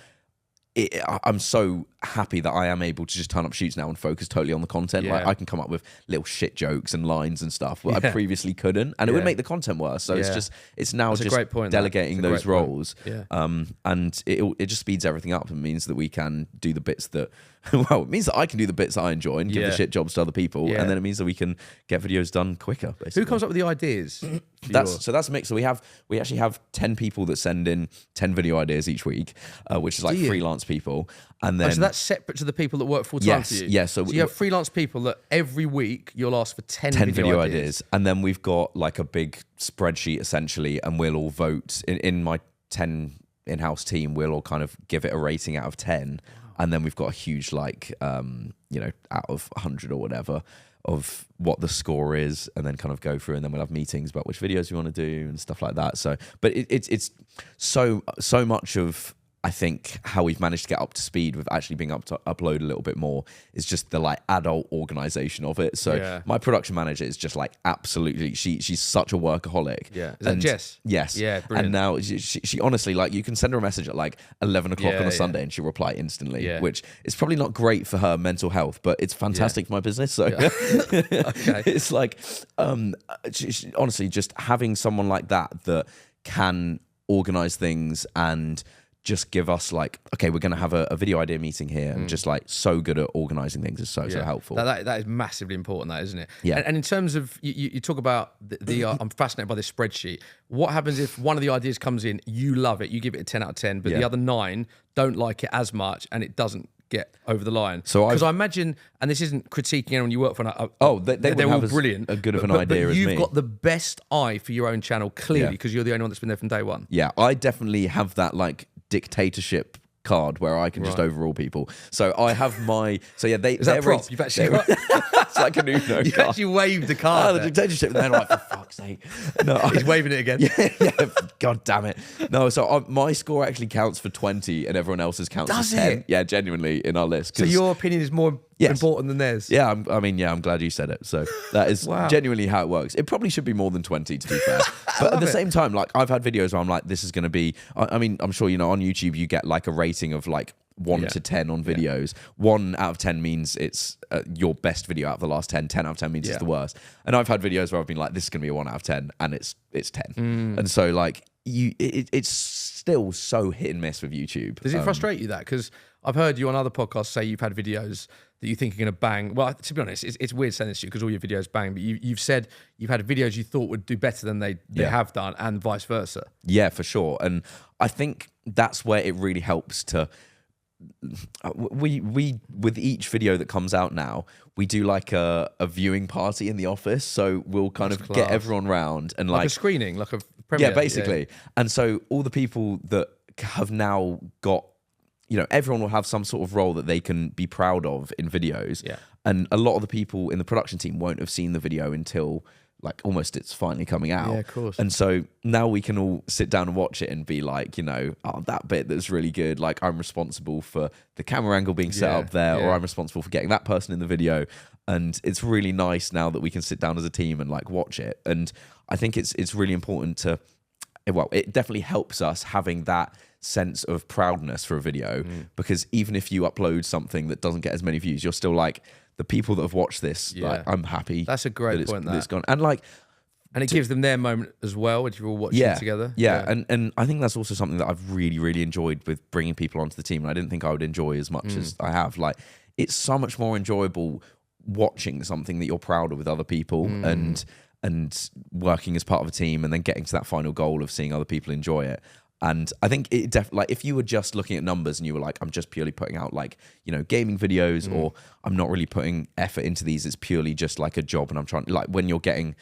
S2: I'm so happy that I am able to just turn up shoots now and focus totally on the content. Like I can come up with little shit jokes and lines and stuff that I previously couldn't, and it would make the content worse. So it's now just great point, delegating those roles, and it just speeds everything up and means that we can do the bits that well, it means that I can do the bits that I enjoy and give the shit jobs to other people, and then it means that we can get videos done quicker. Basically.
S1: Who comes up with the ideas?
S2: That's a mix. So we actually have 10 people that send in 10 video ideas each week, which is like freelance people, and then
S1: so that's separate to the people that work full time for you.
S2: Yes. So
S1: you have freelance people that every week you'll ask for 10 video ideas,
S2: and then we've got like a big spreadsheet essentially, and we'll all vote in my 10 in-house team. We'll all kind of give it a rating out of 10. And then we've got a huge, like, you know, out of 100 or whatever of what the score is, and then kind of go through, and then we'll have meetings about which videos we want to do and stuff like that. So, but it's so much of, I think, how we've managed to get up to speed with actually being able to upload a little bit more is just the like adult organization of it. So my production manager is just like absolutely, she's such a workaholic.
S1: Yeah. Is that Jess?
S2: Yes.
S1: Yeah, brilliant.
S2: And now she honestly, like, you can send her a message at like 11 o'clock on a Sunday and she'll reply instantly, which is probably not great for her mental health, but it's fantastic for my business. So it's like, honestly, just having someone like that can organize things and just give us like, okay, we're going to have a video idea meeting here, and just like so good at organizing things is so helpful.
S1: That is massively important, that, isn't it?
S2: Yeah.
S1: And in terms of, you talk about the I'm fascinated by this spreadsheet. What happens if one of the ideas comes in, you love it, you give it a 10 out of 10, but the other 9 don't like it as much and it doesn't get over the line? So because I imagine, and this isn't critiquing anyone you work for, they're all brilliant,
S2: a good of an idea
S1: but
S2: as
S1: you've got the best eye for your own channel, clearly, because you're the only one that's been there from day one.
S2: Yeah, I definitely have that like dictatorship card where I can just overrule people. So I have my is that
S1: prop? You've actually got
S2: it's like an Uno card.
S1: You actually waved the card.
S2: The dictatorship, and then I'm like, for fuck's sake. No,
S1: he's waving it again.
S2: Yeah, god damn it. No, so my score actually counts for 20 and everyone else's counts for 10. It? Yeah, genuinely in our list.
S1: So your opinion is more important than theirs.
S2: Yeah, I'm glad you said it. So that is genuinely how it works. It probably should be more than 20 to be fair. But at the same time, like, I've had videos where I'm like, this is going to be, I mean, I'm sure, you know, on YouTube you get like a rating of like 1 to 10 on videos. 1 out of 10 means it's your best video out of the last 10. 10 out of 10 means it's the worst. And I've had videos where I've been like, this is going to be a 1 out of 10, and it's 10. And so like it's still so hit and miss with YouTube.
S1: Does it frustrate you that? Because I've heard you on other podcasts say you've had videos that you think are going to bang. Well, to be honest, it's weird saying this to you because all your videos bang, but you've said you've had videos you thought would do better than they have done, and vice versa. Yeah,
S2: for sure. And I think that's where it really helps to... We with each video that comes out now, we do like a viewing party in the office. So we'll kind of get everyone round and like a
S1: screening, like a premiere.
S2: Yeah, basically. And so all the people that have now got, you know, everyone will have some sort of role that they can be proud of in videos.
S1: Yeah.
S2: And a lot of the people in the production team won't have seen the video until like almost it's finally coming out.
S1: Yeah, of course.
S2: And so now we can all sit down and watch it and be like, you know, oh, that bit that's really good. Like, I'm responsible for the camera angle being set up there, or I'm responsible for getting that person in the video. And it's really nice now that we can sit down as a team and like watch it. And I think it's really important to, well, it definitely helps us having that sense of proudness for a video, because even if you upload something that doesn't get as many views, you're still like, the people that have watched this, like, I'm happy.
S1: That's a great point.
S2: It's gone. And like,
S1: And it gives them their moment as well, if you're all watching it together.
S2: Yeah, and I think that's also something that I've really, really enjoyed with bringing people onto the team. And I didn't think I would enjoy as much as I have. Like, it's so much more enjoyable watching something that you're proud of with other people and working as part of a team and then getting to that final goal of seeing other people enjoy it. And I think it definitely, like, if you were just looking at numbers and you were like, I'm just purely putting out, like, you know, gaming videos, or I'm not really putting effort into these, it's purely just like a job and I'm trying, like, when you're getting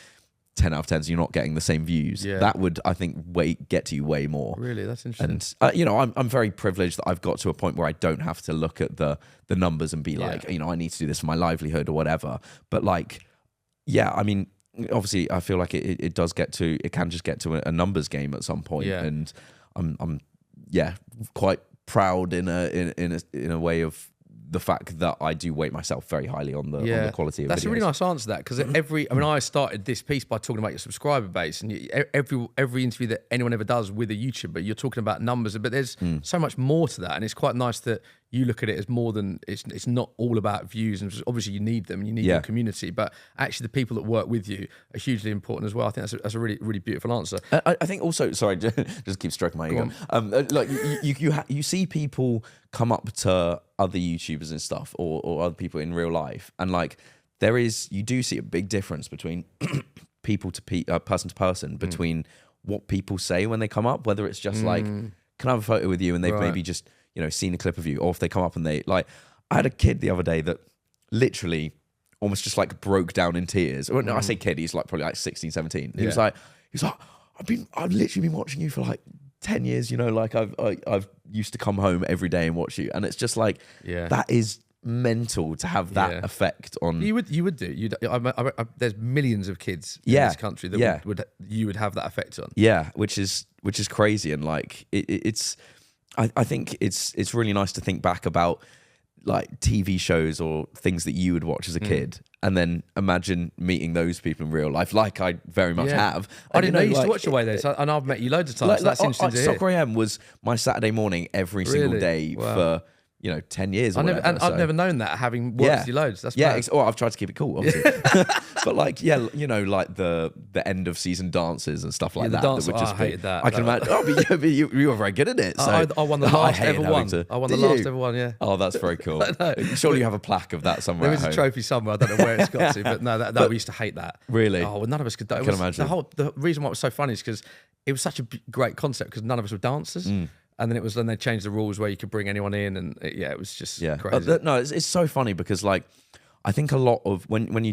S2: 10 out of 10s, you're not getting the same views. That would, I think, get to you way more.
S1: Really, that's interesting.
S2: And you know, I'm very privileged that I've got to a point where I don't have to look at the numbers and be like, you know, I need to do this for my livelihood or whatever. But like, yeah, I mean, obviously, I feel like it does get to, it can just get to a numbers game at some point. And I'm quite proud in a way of the fact that I do rate myself very highly on the quality of
S1: That's
S2: videos.
S1: a really nice answer to that, because I started this piece by talking about your subscriber base, and every interview that anyone ever does with a YouTuber, you're talking about numbers, but there's so much more to that, and it's quite nice that you look at it as more than, it's not all about views, and obviously you need them, you need your community, but actually the people that work with you are hugely important as well. I think that's a really, really beautiful answer.
S2: I think also, sorry, just keep stroking my ego. Like you see people come up to other YouTubers and stuff, or other people in real life, and like you do see a big difference between people to person to person, between what people say when they come up, whether it's just like, can I have a photo with you, and they've maybe just, you know, seen a clip of you, or if they come up and they like, I had a kid the other day that literally almost just like broke down in tears. Well, no, I say kid, he's like probably like 16, 17. He was like, I've literally been watching you for like 10 years, you know, like I've used to come home every day and watch you. And it's just like, that is mental to have that effect on.
S1: You would do. There's millions of kids in this country that you would have that effect on.
S2: Yeah, which is crazy. And like, I think it's really nice to think back about like TV shows or things that you would watch as a kid, and then imagine meeting those people in real life, like I very much have.
S1: I didn't know you used to watch Away Days, and I've met you loads of times. So that's interesting to hear.
S2: Soccer AM was my Saturday morning every single day for, you know, 10 years or whatever.
S1: I've never known that, having watched you loads. That's
S2: I've tried to keep it cool, obviously. But like, you know, like the end of season dances and stuff like that.
S1: Dance,
S2: that would just
S1: I hated that.
S2: I can imagine. But you were very good at it. So
S1: I won the last ever one. I won the last ever one, yeah.
S2: Oh, that's very cool. Surely you have a plaque of that somewhere.
S1: There is a trophy somewhere. I don't know where it's got to, but no, we used to hate that.
S2: Really?
S1: Oh, well, none of us could.
S2: I can imagine.
S1: The reason why it was so funny is because it was such a great concept, because none of us were dancers. And then they changed the rules where you could bring anyone in, and it was just crazy.
S2: No, it's so funny because like, I think a lot of when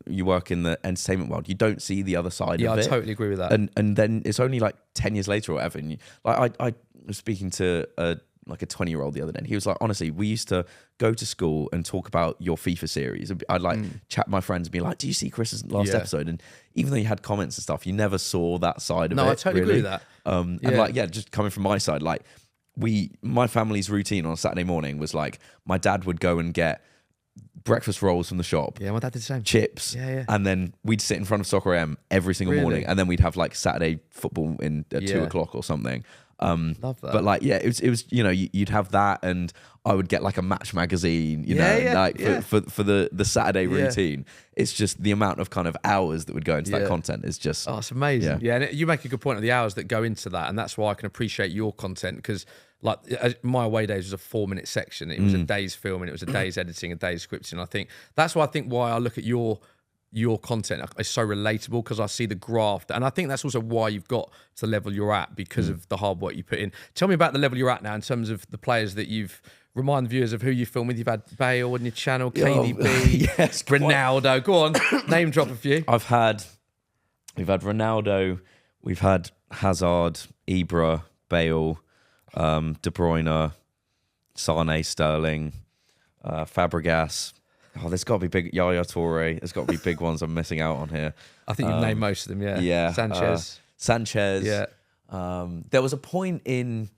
S2: you work in the entertainment world, you don't see the other side of it.
S1: Yeah, I totally agree with that.
S2: And then it's only like 10 years later or whatever. And I was speaking to a 20-year-old the other day, and he was like, honestly, we used to go to school and talk about your FIFA series. I'd like chat with my friends and be like, do you see Chris's last episode? And even though you had comments and stuff, you never saw that side of it.
S1: No, I totally agree with that.
S2: And like, just coming from my side, like my family's routine on a Saturday morning was like, my dad would go and get breakfast rolls from the shop.
S1: Yeah, my dad did the same.
S2: Chips.
S1: Yeah.
S2: And then we'd sit in front of Soccer AM every single morning, and then we'd have like Saturday football at 2 o'clock or something.
S1: Love that.
S2: But like, it was you know, you'd have that, and I would get like a Match magazine, you know, for the Saturday routine. It's just the amount of kind of hours that would go into that content is just...
S1: Oh, it's amazing. Yeah, and you make a good point of the hours that go into that, and that's why I can appreciate your content, because like my Away Days was a 4-minute section. It was a day's filming, it was a day's editing, a day's scripting. I think that's why I look at your content is so relatable, because I see the graft, and I think that's also why you've got to the level you're at, because of the hard work you put in. Tell me about the level you're at now in terms of the players that you've... Remind viewers of who you film with. You've had Bale on your channel, KDB,
S2: yes,
S1: Ronaldo. Go on, name drop a few.
S2: We've had Ronaldo, we've had Hazard, Ibra, Bale, De Bruyne, Sane, Sterling, Fabregas. Oh, there's got to be big Yaya Toure. There's got to be big ones I'm missing out on here.
S1: I think you've named most of them.
S2: Yeah.
S1: Sanchez.
S2: Yeah. There was a point in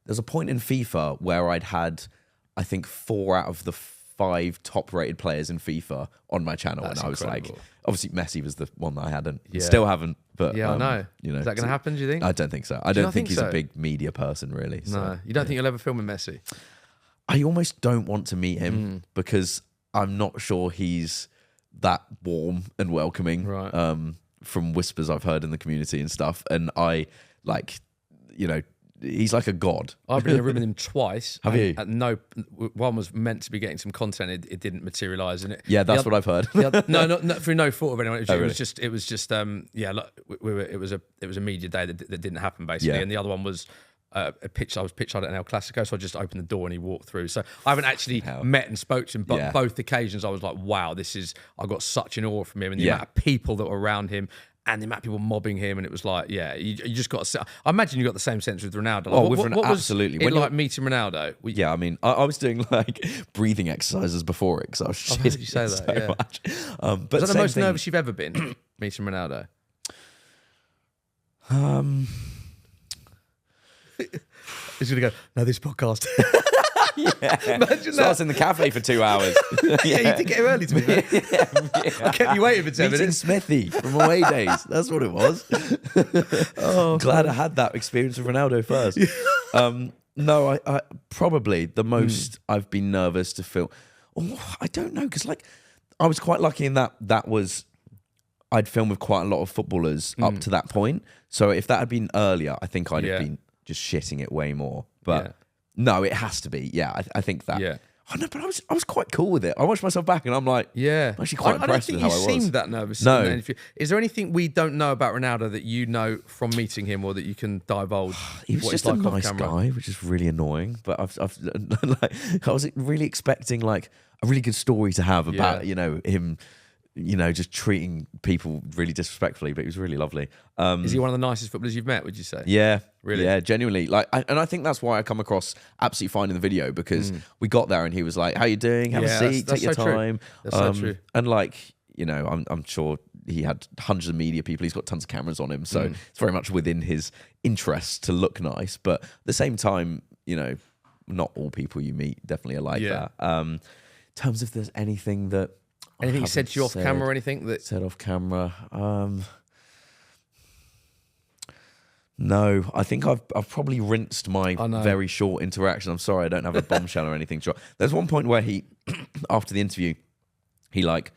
S2: FIFA where I'd had, I think, 4 out of the 5 top-rated players in FIFA on my channel.
S1: That's
S2: and I was
S1: incredible.
S2: like, obviously Messi was the one that I hadn't. Still haven't. But
S1: I know.
S2: You know,
S1: is that going to happen, do you think?
S2: I don't think so. I don't think he's a big media person, really. So,
S1: no. You don't think you'll ever film with Messi?
S2: I almost don't want to meet him because I'm not sure he's that warm and welcoming.
S1: Right.
S2: from whispers I've heard in the community and stuff. And I like, he's like a god.
S1: I've been in a room with him twice.
S2: Have you?
S1: No, one was meant to be getting some content. It didn't materialise. And
S2: Yeah, that's what I've heard.
S1: No, not through no fault of anyone. It
S2: really?
S1: was just it was a media day that didn't happen basically.
S2: Yeah.
S1: And the other one was a pitch. I was pitched at an El Clasico, so I just opened the door and he walked through. So I haven't actually met and spoke to him, but both occasions I was like, wow, I got such an awe from him and the amount of people that were around him. And the amount of people mobbing him, and it was like, you just got to. I imagine you got the same sense with Ronaldo. Like,
S2: absolutely.
S1: When like meeting Ronaldo?
S2: Yeah, I mean, I was doing like breathing exercises before it because I was shitting.
S1: I've heard you say that.
S2: So much.
S1: But is that the most nervous you've ever been meeting Ronaldo? He's gonna go. No, this podcast.
S2: Imagine so that. I was in the cafe for 2 hours.
S1: You did get here early to me. I kept you waiting for 10 minutes.
S2: Smithy from away days. That's what it was. Glad I had that experience with Ronaldo first. No, I probably the most I've been nervous to film. Oh, I don't know, because like I was quite lucky in that was I'd filmed with quite a lot of footballers up to that point. So if that had been earlier, I think I'd have been just shitting it way more. But no, it has to be. Yeah, I think that.
S1: Yeah.
S2: I know, but I was quite cool with it. I watched myself back and I'm like, I'm actually quite impressed with how I was.
S1: I don't think you seemed that nervous.
S2: No.
S1: Is there anything we don't know about Ronaldo that you know from meeting him, or that you can divulge?
S2: He was just a nice guy, which is really annoying. But I was really expecting like a really good story to have about him. Just treating people really disrespectfully, but he was really lovely.
S1: Is he one of the nicest footballers you've met, would you say?
S2: Yeah.
S1: Really?
S2: Yeah, genuinely. And I think that's why I come across absolutely fine in the video, because we got there and he was like, how you doing? Have a seat, take your time.
S1: That's so true.
S2: And I'm sure he had hundreds of media people. He's got tons of cameras on him. So it's very much within his interest to look nice. But at the same time, not all people you meet definitely are like that. In terms of there's anything that...
S1: Anything he said to you off camera or anything that
S2: said off camera? No, I think I've probably rinsed my very short interaction. I'm sorry, I don't have a bombshell or anything. There's one point where he, after the interview, he like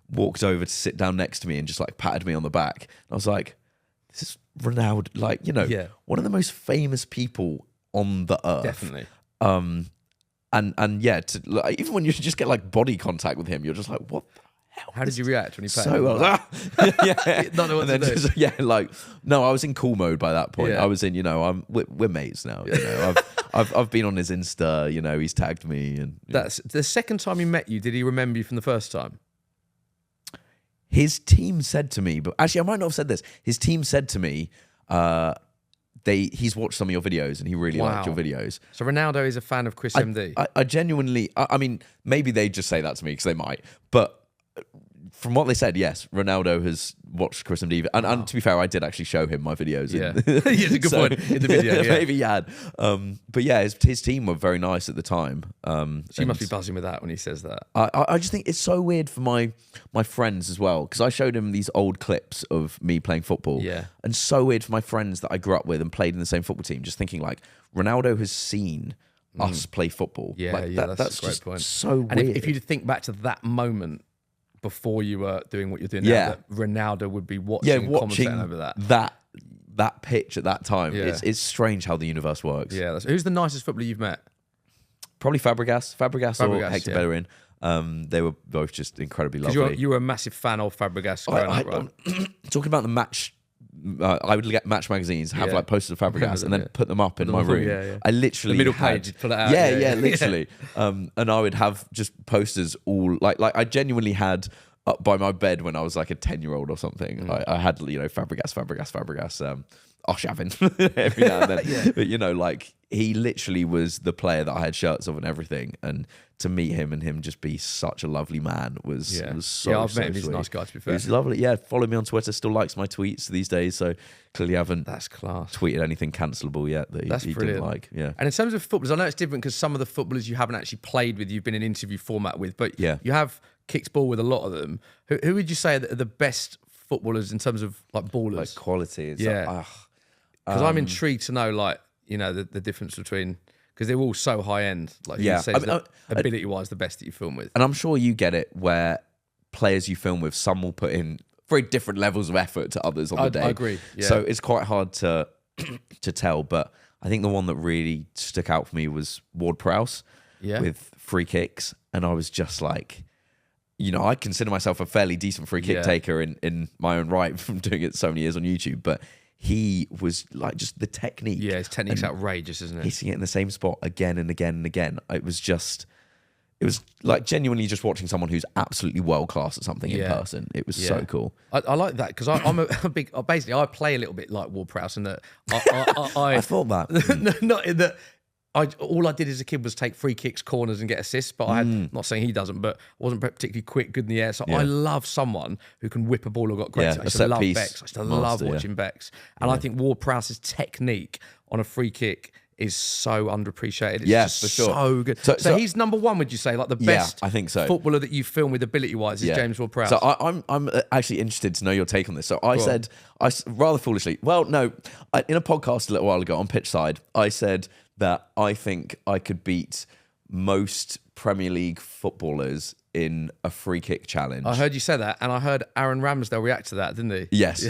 S2: walked over to sit down next to me and just like patted me on the back. And I was like, this is Ronaldo, one of the most famous people on the earth.
S1: Definitely.
S2: And even when you just get like body contact with him, you're just like, what the hell?
S1: How did you react when he patted
S2: you?
S1: Not know what to do.
S2: No, I was in cool mode by that point. I was in, we're mates now. I've been on his Insta. He's tagged me, and
S1: that's the second time he met you. Did he remember you from the first time?
S2: His team said to me, but actually, I might not have said this. His team said to me, he's watched some of your videos and he really liked your videos.
S1: So Ronaldo is a fan of ChrisMD.
S2: I genuinely, I mean, maybe they just say that to me because they might, but from what they said, yes, Ronaldo has watched ChrisMD. And to be fair, I did actually show him my videos.
S1: Yeah, it's a good point in the video. Yeah.
S2: Maybe he had. But yeah, his team were very nice at the time.
S1: So you must be buzzing with that when he says that.
S2: I just think it's so weird for my friends as well, because I showed him these old clips of me playing football.
S1: Yeah.
S2: And so weird for my friends that I grew up with and played in the same football team, just thinking like, Ronaldo has seen us play football.
S1: Yeah, that's a great point.
S2: So weird.
S1: And if you think back to that moment, before you were doing what you're doing now, that Ronaldo would be watching commentating over
S2: that pitch at that time. It's strange how the universe works.
S1: Yeah, who's the nicest footballer you've met?
S2: Probably Fabregas or Hector Bellerin. They were both just incredibly lovely.
S1: You were a massive fan of Fabregas growing up, right?
S2: Talking about the match, I would get Match magazines, have like posters of Fabregas, and then put them up in my room. I literally
S1: the middle page, pull it out.
S2: Yeah, literally. And I would have just posters all like I genuinely had up by my bed when I was like a 10-year-old or something. I had Fabregas, Arshavin every now and then. But he literally was the player that I had shirts of and everything. And to meet him and him just be such a lovely man was so
S1: I've met him. He's a nice guy, to be fair.
S2: He's lovely. Yeah, follow me on Twitter. Still likes my tweets these days. So clearly haven't tweeted anything cancelable yet that he didn't like. Yeah.
S1: And in terms of footballers, I know it's different because some of the footballers you haven't actually played with, you've been in interview format with, but you have kicked ball with a lot of them. Who would you say are the best footballers in terms of like ballers?
S2: Like quality.
S1: Because I'm intrigued to know the difference between, because they're all so high end. Like you say, ability wise, the best that you film with.
S2: And I'm sure you get it where players you film with, some will put in very different levels of effort to others on the day.
S1: I agree. Yeah.
S2: So it's quite hard to tell. But I think the one that really stuck out for me was Ward Prowse with free kicks. And I was just like, you know, I consider myself a fairly decent free kick taker in my own right from doing it so many years on YouTube. But he was like, just the technique.
S1: Yeah, his technique's outrageous, isn't it?
S2: Hitting it in the same spot again and again and again. It was like genuinely just watching someone who's absolutely world class at something in person. It was so cool.
S1: I like that because I'm a big. Basically, I play a little bit like Ward Prowse in that.
S2: I thought that.
S1: Not in that. All I did as a kid was take free kicks, corners, and get assists. But I had, not saying he doesn't, but I wasn't particularly quick, good in the air. So I love someone who can whip a ball or got great. I used to love Bex. I used to love watching Bex. And I think Ward Prowse's technique on a free kick is so underappreciated. It's just so good. So he's number one, would you say? Like the best
S2: I think so.
S1: footballer that you film with ability-wise is James Ward Prowse.
S2: So I'm actually interested to know your take on this. So I said, rather foolishly, in a podcast a little while ago on Pitch Side, I said that I think I could beat most Premier League footballers in a free kick challenge.
S1: I heard you say that, and I heard Aaron Ramsdale react to that, didn't he?
S2: Yes.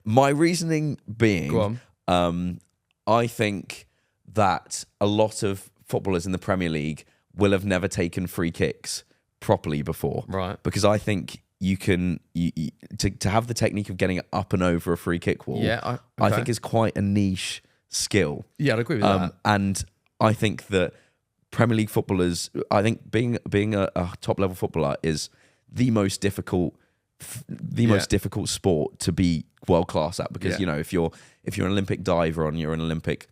S2: My reasoning being,
S1: go on.
S2: I think that a lot of footballers in the Premier League will have never taken free kicks properly before.
S1: Right.
S2: Because I think you can, to have the technique of getting it up and over a free kick wall, I think is quite a niche skill.
S1: Yeah, I'd agree with that.
S2: And I think that Premier League footballers, I think being a top level footballer is the most difficult sport to be world class at, because you know, if you're an Olympic diver and you're an Olympic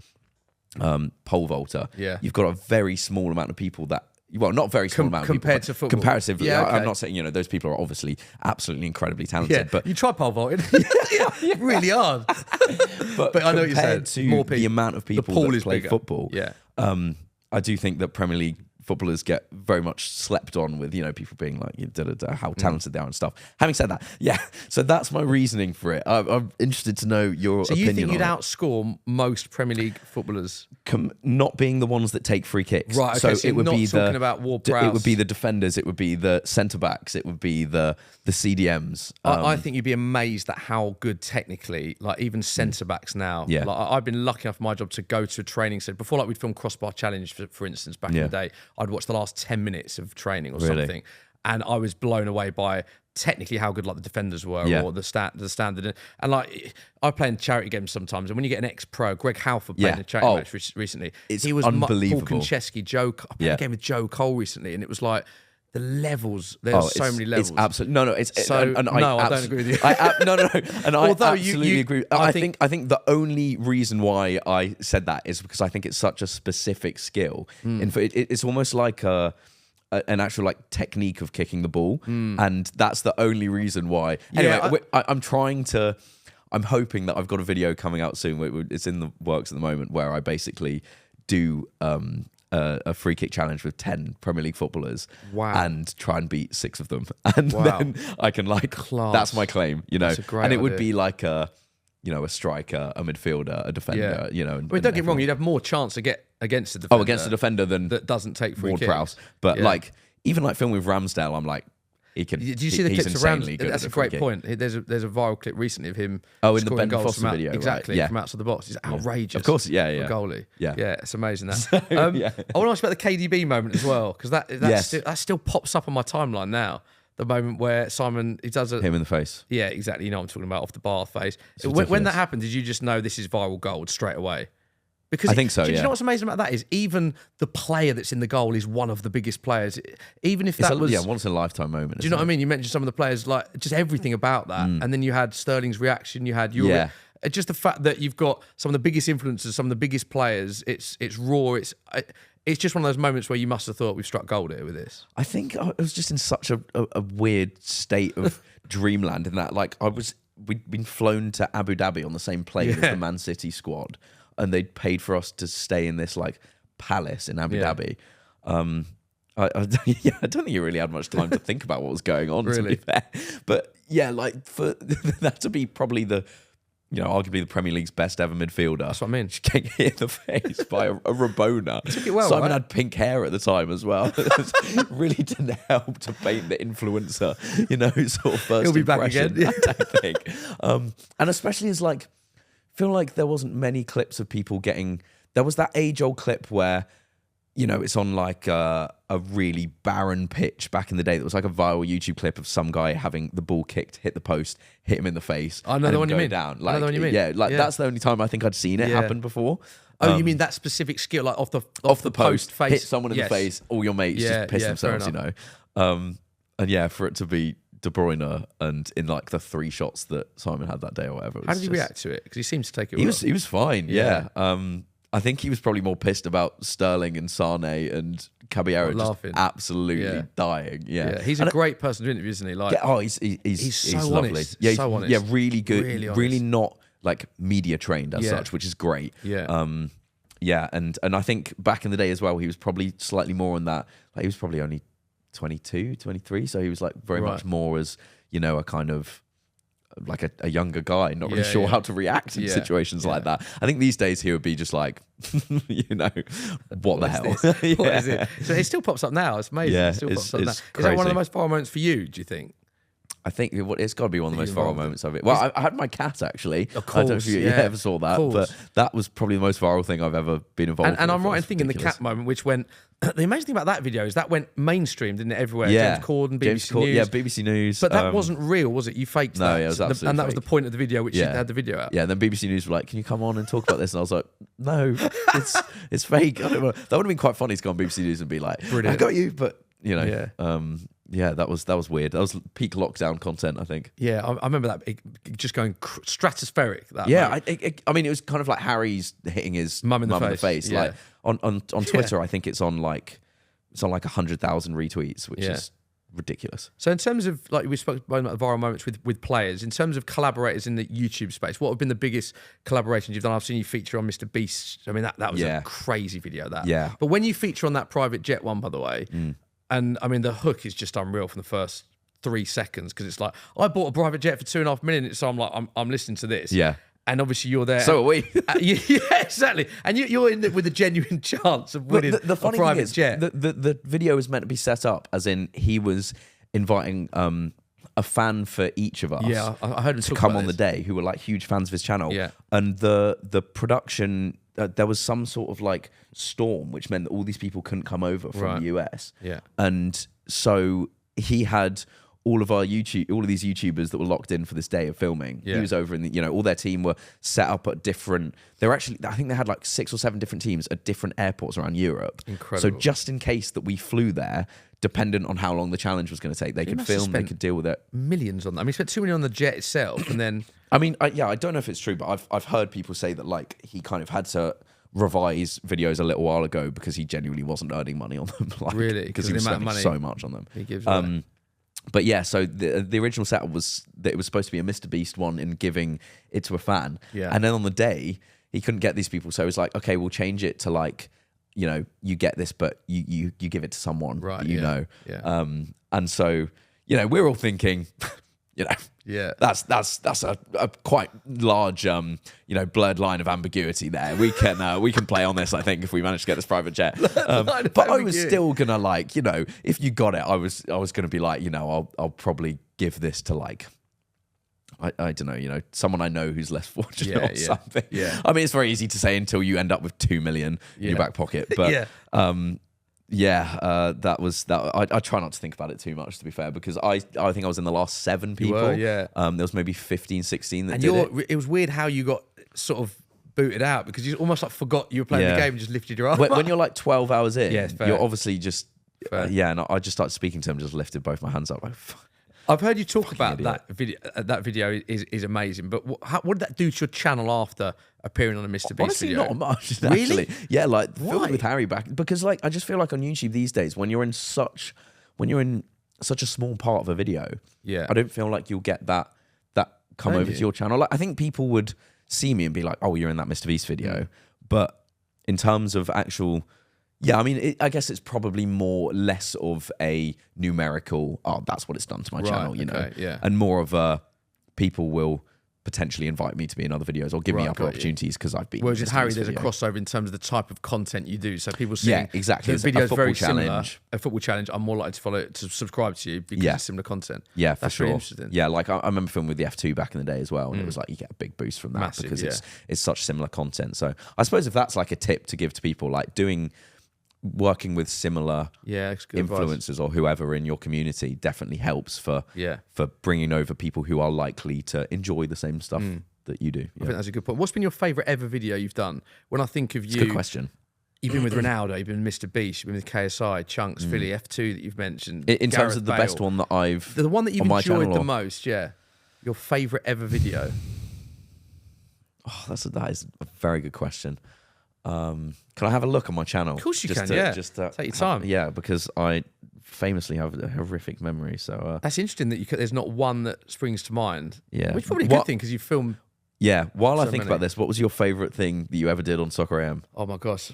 S2: pole vaulter, you've got a very small amount of people that, well, not very small amount of people
S1: compared to football.
S2: Comparatively, I'm not saying, you know, those people are obviously absolutely incredibly talented, but
S1: you try pole vaulting, really hard. but I know what you're saying.
S2: To more people, the amount of people that play football, I do think that Premier League footballers get very much slept on with, you know, people being like, how talented they are and stuff. Having said that, so that's my reasoning for it. I'm interested to know your opinion. So you think you'd
S1: outscore most Premier League footballers?
S2: Not being the ones that take free kicks.
S1: Right, okay, so it would be talking about Ward Prowse.
S2: It would be the defenders, it would be the centre-backs, it would be the CDMs.
S1: I think you'd be amazed at how good technically, like even centre-backs now.
S2: Yeah.
S1: Like, I've been lucky enough in my job to go to a training centre. Before, like, we'd film Crossbar Challenge, for instance, back in the day. I'd watch the last 10 minutes of training or something, and I was blown away by technically how good like the defenders were or the standard. And like, I play in charity games sometimes, and when you get an ex-pro, Greg Halford played in a charity match recently.
S2: He was unbelievable.
S1: Paul Konchesky, I played a game with Joe Cole recently, and it was like, the levels, there's so many levels.
S2: It's absolutely
S1: I don't agree with you.
S2: And I absolutely agree. I think the only reason why I said that is because I think it's such a specific skill. It's almost like an actual like technique of kicking the ball, and that's the only reason why. Anyway, I'm hoping that I've got a video coming out soon. It's in the works at the moment, where I basically do a free kick challenge with 10 Premier League footballers and try and beat 6 of them. And then I can that's my claim, you know.
S1: That's a great
S2: and it
S1: idea.
S2: would be like a striker, a midfielder, a defender, you know.
S1: Don't get me wrong, you'd have more chance to get against the defender.
S2: Against the defender than
S1: that doesn't take free kicks.
S2: Prowse. But like, even like film with Ramsdale, I'm like, he can.
S1: Did you see the clips of Ramsdale? That's a great point.
S2: There's
S1: a viral clip recently of him.
S2: In the Ben Foster video,
S1: exactly, from outside the box. He's outrageous.
S2: Of course,
S1: for a goalie. Yeah, it's amazing that. I want to ask about the KDB moment as well, because that still pops up on my timeline now. The moment where Simon, he does
S2: him in the face.
S1: Yeah, exactly. You know what I'm talking about, off the bar face. When that happened, did you just know this is viral gold straight away? Because
S2: I think so.
S1: Do you know what's amazing about that is even the player that's in the goal is one of the biggest players. Even if that was
S2: once in a lifetime moment.
S1: Do you know what I mean? You mentioned some of the players, like just everything about that, and then you had Sterling's reaction. You had your just the fact that you've got some of the biggest influencers, some of the biggest players. It's raw. It's just one of those moments where you must have thought we've struck gold here with this.
S2: I think I was just in such a weird state of dreamland in that, like, we'd been flown to Abu Dhabi on the same plane as the Man City squad, and they'd paid for us to stay in this like palace in Abu Dhabi. I don't think you really had much time to think about what was going on, to be fair. But yeah, like, for that to be probably the arguably the Premier League's best ever midfielder.
S1: That's what I mean.
S2: Just getting hit in the face by a Rabona.
S1: Took it well,
S2: Simon
S1: right?
S2: had pink hair at the time as well. Really didn't help to paint the influencer, sort of first
S1: He'll be
S2: impression,
S1: back again.
S2: I don't think. And especially as I feel like there wasn't many clips of people getting. There was that age-old clip where, it's on like a really barren pitch back in the day. That was like a viral YouTube clip of some guy having the ball kicked, hit the post, hit him in the face.
S1: I know the one you mean.
S2: Down.
S1: I know the one you mean.
S2: Yeah, that's the only time I think I'd seen it happen before.
S1: Oh, you mean that specific skill, like off the post face,
S2: hit someone in the face, all your mates just piss themselves, And for it to be De Bruyne and in like the 3 shots that Simon had that day or whatever.
S1: How did he react to it? Because he seems to take it.
S2: He was fine. Yeah. I think he was probably more pissed about Sterling and Sane and Caballero just absolutely dying. Yeah.
S1: He's a great person to interview, isn't he? Like,
S2: he's
S1: so
S2: lovely.
S1: honest.
S2: Yeah,
S1: so honest.
S2: Yeah, really good. Really
S1: honest.
S2: not like media trained as such, which is great.
S1: Yeah.
S2: And I think back in the day as well, he was probably slightly more on that. Like he was probably only 22, 23, so he was like very much more as a kind of like a younger guy, not really sure how to react in situations like that. I think these days he would be just like, what the hell?
S1: What is it? So it still pops up now. It's amazing.
S2: Yeah,
S1: it still pops up now. Is
S2: crazy.
S1: that one of the most viral moments for you, do you think?
S2: I think it's got to be one of the most viral moments of it. Well, I had my cat actually.
S1: Of course,
S2: I don't know if you ever saw that, but that was probably the most viral thing I've ever been involved in.
S1: And I'm right in thinking the cat moment, which went. The amazing thing about that video is that went mainstream, didn't it? Everywhere.
S2: Yeah.
S1: James Corden, BBC News.
S2: Yeah, BBC News.
S1: But that wasn't real, was it? You faked that.
S2: No, it was absolutely
S1: and that was the
S2: fake.
S1: point of the video, which had the video out.
S2: Yeah, and then BBC News were like, "Can you come on and talk about this?" And I was like, "No, it's fake." I don't know. That would have been quite funny to go on BBC News and be like, "Brilliant. I got you," but that was weird. That was peak lockdown content, I think.
S1: Yeah, I remember that just going stratospheric. That
S2: I mean, it was kind of like Harry's hitting his
S1: mum in the face.
S2: Like on Twitter, I think it's on like 100,000 retweets, which is ridiculous.
S1: So in terms of, like we spoke about the viral moments with players, in terms of collaborators in the YouTube space, what have been the biggest collaborations you've done? I've seen you feature on Mr. Beast. I mean, that was a crazy video, that.
S2: Yeah.
S1: But when you feature on that private jet one, by the way, and I mean, the hook is just unreal from the first 3 seconds, because it's like, I bought a private jet for $2.5 million, so I'm like, I'm listening to this.
S2: Yeah.
S1: And obviously you're there.
S2: So are we.
S1: Yeah, exactly. And you're in it with a genuine chance of winning
S2: the funny
S1: a private
S2: thing is,
S1: jet.
S2: The video was meant to be set up as in he was inviting a fan for each of us.
S1: Yeah, I heard him
S2: to come on the day who were like huge fans of his channel.
S1: Yeah.
S2: And the production, there was some sort of like storm, which meant that all these people couldn't come over from the US.
S1: Yeah.
S2: And so he had all of these YouTubers that were locked in for this day of filming.
S1: Yeah.
S2: He was over in all their team were set up at different. They were actually, I think they had like 6 or 7 different teams at different airports around Europe.
S1: Incredible.
S2: So just in case that we flew there, dependent on how long the challenge was going to take, they could film, they could deal with it.
S1: Millions on that. I mean, he spent $2 million on the jet itself, and then.
S2: I mean, I don't know if it's true, but I've heard people say that like he kind of had to revise videos a little while ago because he genuinely wasn't earning money on them. Like,
S1: really?
S2: Because he was spending so much on them.
S1: He gives
S2: But yeah, so the original setup was that it was supposed to be a Mr. Beast one in giving it to a fan.
S1: Yeah.
S2: And then on the day, he couldn't get these people. So it was like, okay, we'll change it to like, you get this, but you give it to someone that you know.
S1: Yeah.
S2: And so, we're all thinking,
S1: yeah,
S2: that's a quite large, blurred line of ambiguity there. We can play on this, I think, if we manage to get this private jet. But I was still gonna like, if you got it, I was gonna be like, I'll probably give this to like, I don't know, someone I know who's less fortunate or something.
S1: Yeah.
S2: I mean, it's very easy to say until you end up with 2 million in your back pocket. But that was that. I try not to think about it too much, to be fair, because I think I was in the last 7 people.
S1: You were,
S2: there was maybe 15, 16 that
S1: and
S2: did it.
S1: It was weird how you got sort of booted out, because you almost like forgot you were playing the game and just lifted your arm.
S2: When you're like 12 hours in, you're obviously just and I just started speaking to him, just lifted both my hands up like, fuck.
S1: I've heard you talk about that video. That video is amazing. But what did that do to your channel after appearing on a Mr. Beast
S2: Honestly,
S1: video?
S2: not much.
S1: Really?
S2: Actually. Yeah, like filmed with Harry back, because like I just feel like on YouTube these days, when you're in such a small part of a video, I don't feel like you'll get that come over to your channel. Like I think people would see me and be like, "Oh, you're in that Mr. Beast video," but in terms of actual. Yeah, I mean, I guess it's probably less of a numerical, that's what it's done to my channel,
S1: yeah.
S2: and more of a, people will potentially invite me to be in other videos or give me other opportunities because I've been.
S1: Whereas with Harry, there's a crossover in terms of the type of content you do. So people see
S2: exactly.
S1: the video's very similar. A football challenge, I'm more likely to follow it, to subscribe to you because it's similar content.
S2: Yeah, for sure.
S1: Really interesting.
S2: Yeah, like I remember filming with the F2 back in the day as well, and it was like you get a big boost from that because it's such similar content. So I suppose if that's like a tip to give to people, like working with similar influencers or whoever in your community definitely helps for bringing over people who are likely to enjoy the same stuff that you do.
S1: I think that's a good point. What's been your favourite ever video you've done? When I think of you,
S2: good question.
S1: You've been with Ronaldo, you've been with Mr. Beast, you've been with KSI, Chunks, Philly, F2 that you've mentioned.
S2: In terms of the best one that I've
S1: the one that you've enjoyed the most, your favourite ever video.
S2: Oh, that is a very good question. Can I have a look on my channel?
S1: Of course you can. Just take your time.
S2: Because I famously have a horrific memory. So
S1: that's interesting that there's not one that springs to mind.
S2: Yeah,
S1: which is probably a good thing because you film.
S2: Yeah. While I think about this, what was your favourite thing that you ever did on Soccer AM?
S1: Oh my gosh.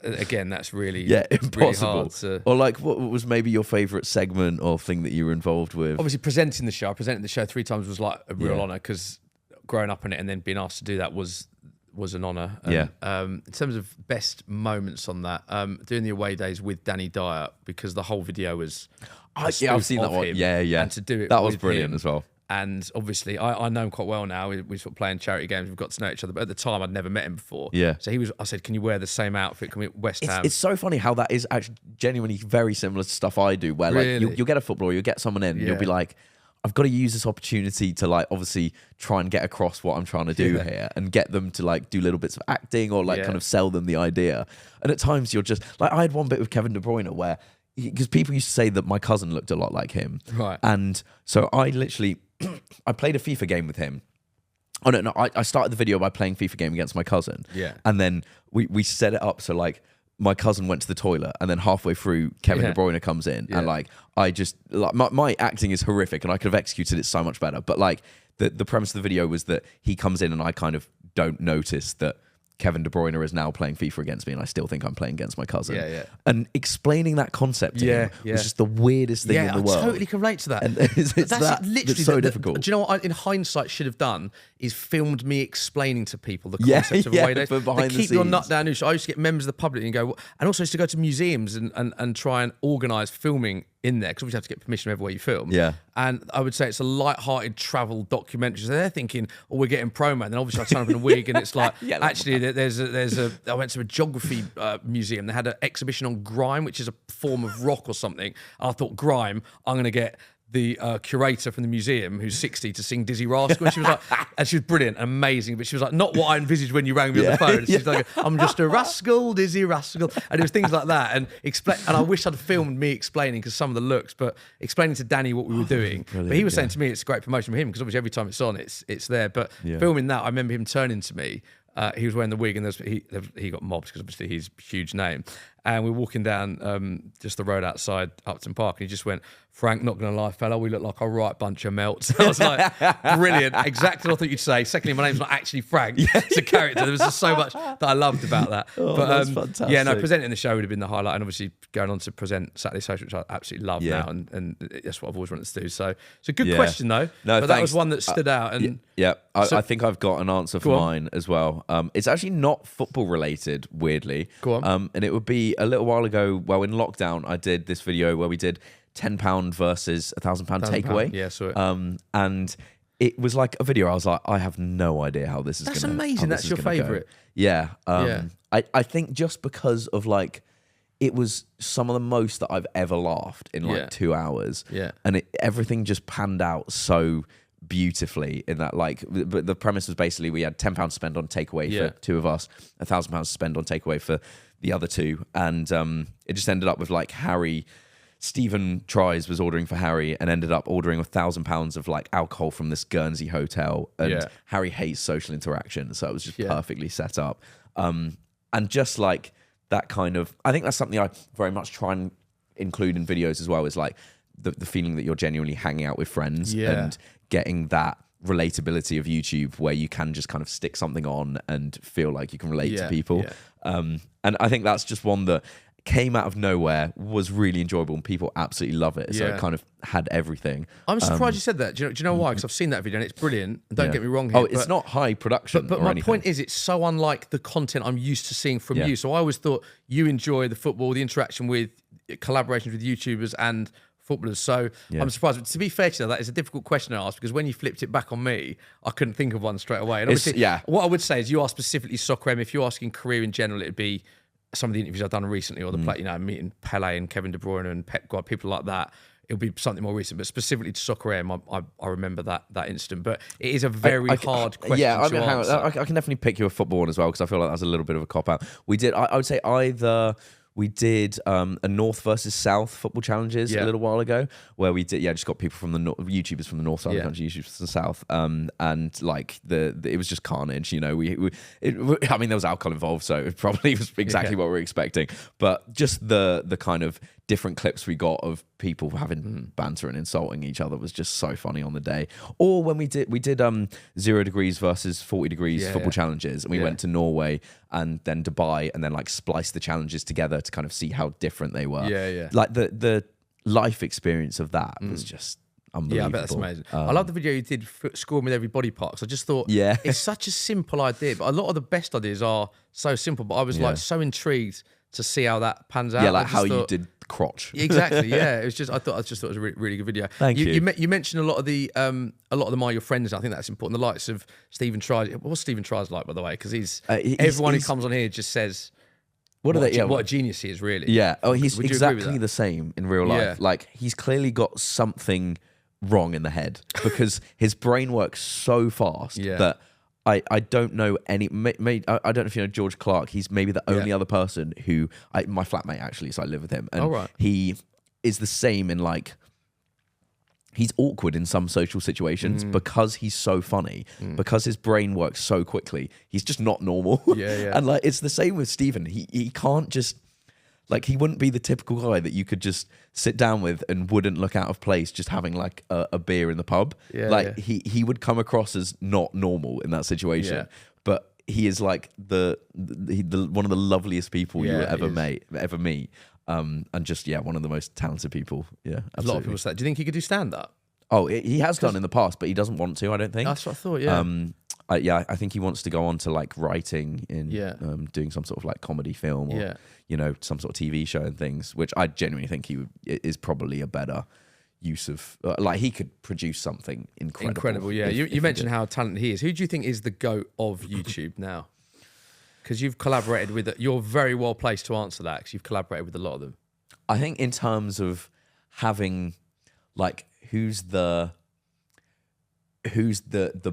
S1: Again, that's really
S2: impossible.
S1: Really hard
S2: or like, what was maybe your favourite segment or thing that you were involved with?
S1: Obviously, presenting the show. I presented the show 3 times was like a real honour because growing up in it and then being asked to do that was an honour. In terms of best moments on that, doing the away days with Danny Dyer because the whole video was.
S2: I've seen that one. Yeah.
S1: And to do it,
S2: that was brilliant as well.
S1: And obviously, I know him quite well now. We sort of playing charity games. We've got to know each other. But at the time, I'd never met him before.
S2: Yeah.
S1: So I said, can you wear the same outfit? Can we West Ham?
S2: It's so funny how that is actually genuinely very similar to stuff I do. Where like you'll get a footballer, you'll get someone in, and you'll be like, I've got to use this opportunity to like obviously try and get across what I'm trying to do here and get them to like do little bits of acting or like kind of sell them the idea. And at times you're just like, I had one bit with Kevin De Bruyne where because people used to say that my cousin looked a lot like him.
S1: Right.
S2: And so I literally I played a FIFA game with him. Oh no, I started the video by playing FIFA game against my cousin.
S1: Yeah.
S2: And then we set it up so like my cousin went to the toilet and then halfway through Kevin De Bruyne comes in and like I just like my acting is horrific and I could have executed it so much better. But like the premise of the video was that he comes in and I kind of don't notice that Kevin De Bruyne is now playing FIFA against me and I still think I'm playing against my cousin.
S1: Yeah.
S2: And explaining that concept to him was just the weirdest thing in the world.
S1: I totally can relate to that.
S2: And that's literally so difficult.
S1: Do you know what I, in hindsight, should have done is filmed me explaining to people the concept of away days.
S2: They
S1: keep your nut down. I used to get members of the public and go, and also used to go to museums and try and organise filming in there because we have to get permission everywhere you film.
S2: Yeah.
S1: And I would say it's a light-hearted travel documentary. So they're thinking, oh, we're getting promo. And then obviously I turn up in a wig and it's like, actually, I went to a geography museum. They had an exhibition on grime, which is a form of rock or something. And I thought, grime, I'm going to get the curator from the museum who's 60 to sing Dizzy Rascal. And she was like, and she was brilliant, amazing, but she was like, not what I envisaged when you rang me on the phone. And she's like, I'm just a rascal, Dizzy Rascal. And it was things like that. And I wish I'd filmed me explaining because some of the looks, but explaining to Danny what we were doing. But he was saying to me, it's a great promotion for him because obviously every time it's on, it's there. But filming that, I remember him turning to me. He was wearing the wig and he got mobbed because obviously he's a huge name. And we were walking down just the road outside Upton Park and he just went, Frank, not going to lie, fella, we look like a right bunch of melts. I was like, brilliant, exactly what I thought you'd say. Secondly, my name's not actually Frank, it's a character. There was just so much that I loved about that.
S2: That's fantastic.
S1: Yeah, no, presenting the show would have been the highlight and obviously going on to present Saturday Social, which I absolutely love now and that's what I've always wanted to do. So it's a good question though.
S2: No,
S1: but that was one that stood out. And
S2: I think I've got an answer for mine as well. It's actually not football related, weirdly.
S1: Go on.
S2: And it would be a little while ago, well, in lockdown, I did this video where we did £10 versus £1,000 takeaway.
S1: Yeah, saw it.
S2: And it was like a video. I was like, I have no idea how this is going to go.
S1: That's amazing. That's your favourite.
S2: Yeah. I think just because of like, it was some of the most that I've ever laughed in like 2 hours.
S1: Yeah.
S2: And everything just panned out so beautifully in that, like, but the premise was basically we had £10 to spend on takeaway for 2 of us, £1,000 to spend on takeaway for the other 2. And it just ended up with like Stephen Tries was ordering for Harry and ended up ordering £1,000 of like alcohol from this Guernsey hotel. And Harry hates social interaction. So it was just perfectly set up. And just like that kind of, I think that's something I very much try and include in videos as well, is like the feeling that you're genuinely hanging out with friends and getting that relatability of YouTube where you can just kind of stick something on and feel like you can relate to people. And I think that's just one that came out of nowhere, was really enjoyable, and people absolutely love it. So it kind of had everything.
S1: I'm surprised you said that. Do you know why? Because I've seen that video and it's brilliant. Don't get me wrong here.
S2: Oh, it's not high production.
S1: But my point is, it's so unlike the content I'm used to seeing from you. So I always thought you enjoy the football, the interaction with collaborations with YouTubers and footballers. So I'm surprised. But to be fair to you, that is a difficult question to ask, because when you flipped it back on me, I couldn't think of one straight away. And obviously, what I would say is, you are specifically Soccer M. If you're asking career in general, it'd be some of the interviews I've done recently, or the play, meeting Pele and Kevin De Bruyne and Pep Guardiola, people like that. It'll be something more recent, but specifically to Soccer M, I remember that incident. But it is a very hard question.
S2: Yeah,
S1: to answer.
S2: I can definitely pick you a football one as well, because I feel like that's a little bit of a cop out. We did. I would say either. We did a North versus South football challenges a little while ago, where we did just got people from the YouTubers from the North side of the country, YouTubers from the South, and like it was just carnage. I mean, there was alcohol involved, so it probably was exactly what we were expecting. But just the kind of different clips we got of people having banter and insulting each other was just so funny on the day. Or when we did 0 degrees versus 40 degrees football challenges, and we went to Norway and then Dubai, and then like spliced the challenges together to kind of see how different they were. Like the life experience of that was just unbelievable.
S1: Yeah, I bet that's amazing. I love the video you did scoring with every body part, because I just thought it's such a simple idea, but a lot of the best ideas are so simple. But I was like so intrigued to see how that pans out.
S2: Yeah, like how you did crotch.
S1: Exactly. Yeah, it was just I thought it was a really good video.
S2: Thank you.
S1: You mentioned a lot of them are your friends. I think that's important. The likes of Stephen Tries. What's Stephen Tries like, by the way? Because he's everyone who comes on here just says what a genius he is, really.
S2: Yeah. Oh, he's exactly the same in real life. Like, he's clearly got something wrong in the head, because his brain works so fast that I don't know any. I don't know if you know George Clark. He's maybe the only other person who my flatmate actually. So I live with him, and he is the same in like. He's awkward in some social situations because he's so funny, because his brain works so quickly. He's just not normal. And like, it's the same with Stephen. He can't just. Like, he wouldn't be the typical guy that you could just sit down with and wouldn't look out of place just having like a beer in the pub. He would come across as not normal in that situation. But he is like the one of the loveliest people you will ever meet. And just one of the most talented people. Yeah, absolutely.
S1: A lot of people say, do you think he could do stand-up?
S2: Oh, he has done in the past, but he doesn't want to, I don't think.
S1: That's what I thought,
S2: I think he wants to go on to like writing in doing some sort of like comedy film or some sort of TV show and things, which I genuinely think is probably a better use of like, he could produce something incredible.
S1: You mentioned how talented he is. Who do you think is the GOAT of YouTube now? Because you've collaborated with you're very well placed to answer that, because you've collaborated with a lot of them.
S2: I think in terms of having like who's the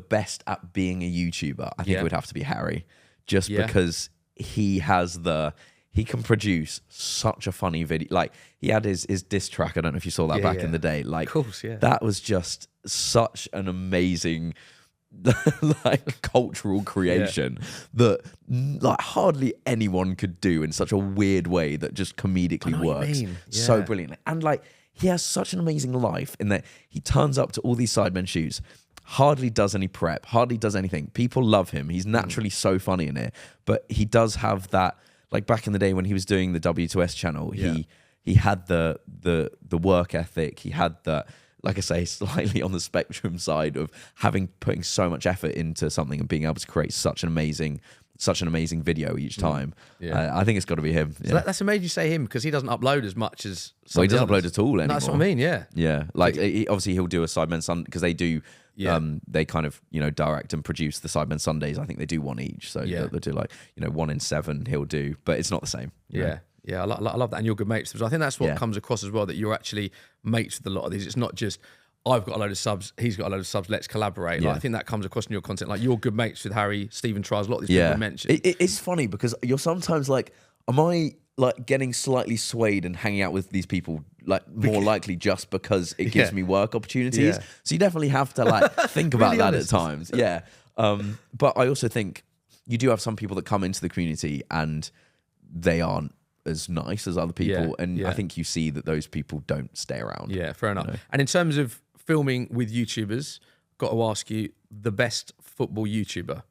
S2: best at being a YouTuber, I think it would have to be Harry, just because he can produce such a funny video. Like, he had his diss track. I don't know if you saw that back in the day. Like,
S1: of course,
S2: that was just such an amazing like cultural creation that like hardly anyone could do in such a weird way that just comedically works so brilliantly. And like, he has such an amazing life in that he turns up to all these Sidemen shoots, hardly does any prep, hardly does anything. People love him. He's naturally so funny in it, but he does have that, like back in the day when he was doing the W2S channel, he had the work ethic. He had that, like I say, slightly on the spectrum side of putting so much effort into something and being able to create such an amazing video each time. I think it's got to be him.
S1: So that's amazing you say him, because he doesn't upload as much as
S2: he doesn't upload at all anymore.
S1: That's what I mean.
S2: Yeah. Like, obviously he'll do a Sidemen Sunday, because they do. They kind of direct and produce the Sidemen Sundays. I think they do one each, so they'll do like 1 in 7 he'll do, but it's not the same.
S1: I love that, and you're good mates. I think that's what comes across as well, that you're actually mates with a lot of these. It's not just I've got a load of subs, he's got a load of subs, let's collaborate. Like, I think that comes across in your content. Like, you're good mates with Harry, Stephen Tries, a lot of these people you mentioned.
S2: It's funny because you're sometimes like, am I like getting slightly swayed and hanging out with these people like more likely just because it gives me work opportunities? So you definitely have to like think about that at times. But I also think you do have some people that come into the community and they aren't as nice as other people, and I think you see that those people don't stay around.
S1: Yeah, fair enough. And in terms of filming with YouTubers, got to ask you, the best football YouTuber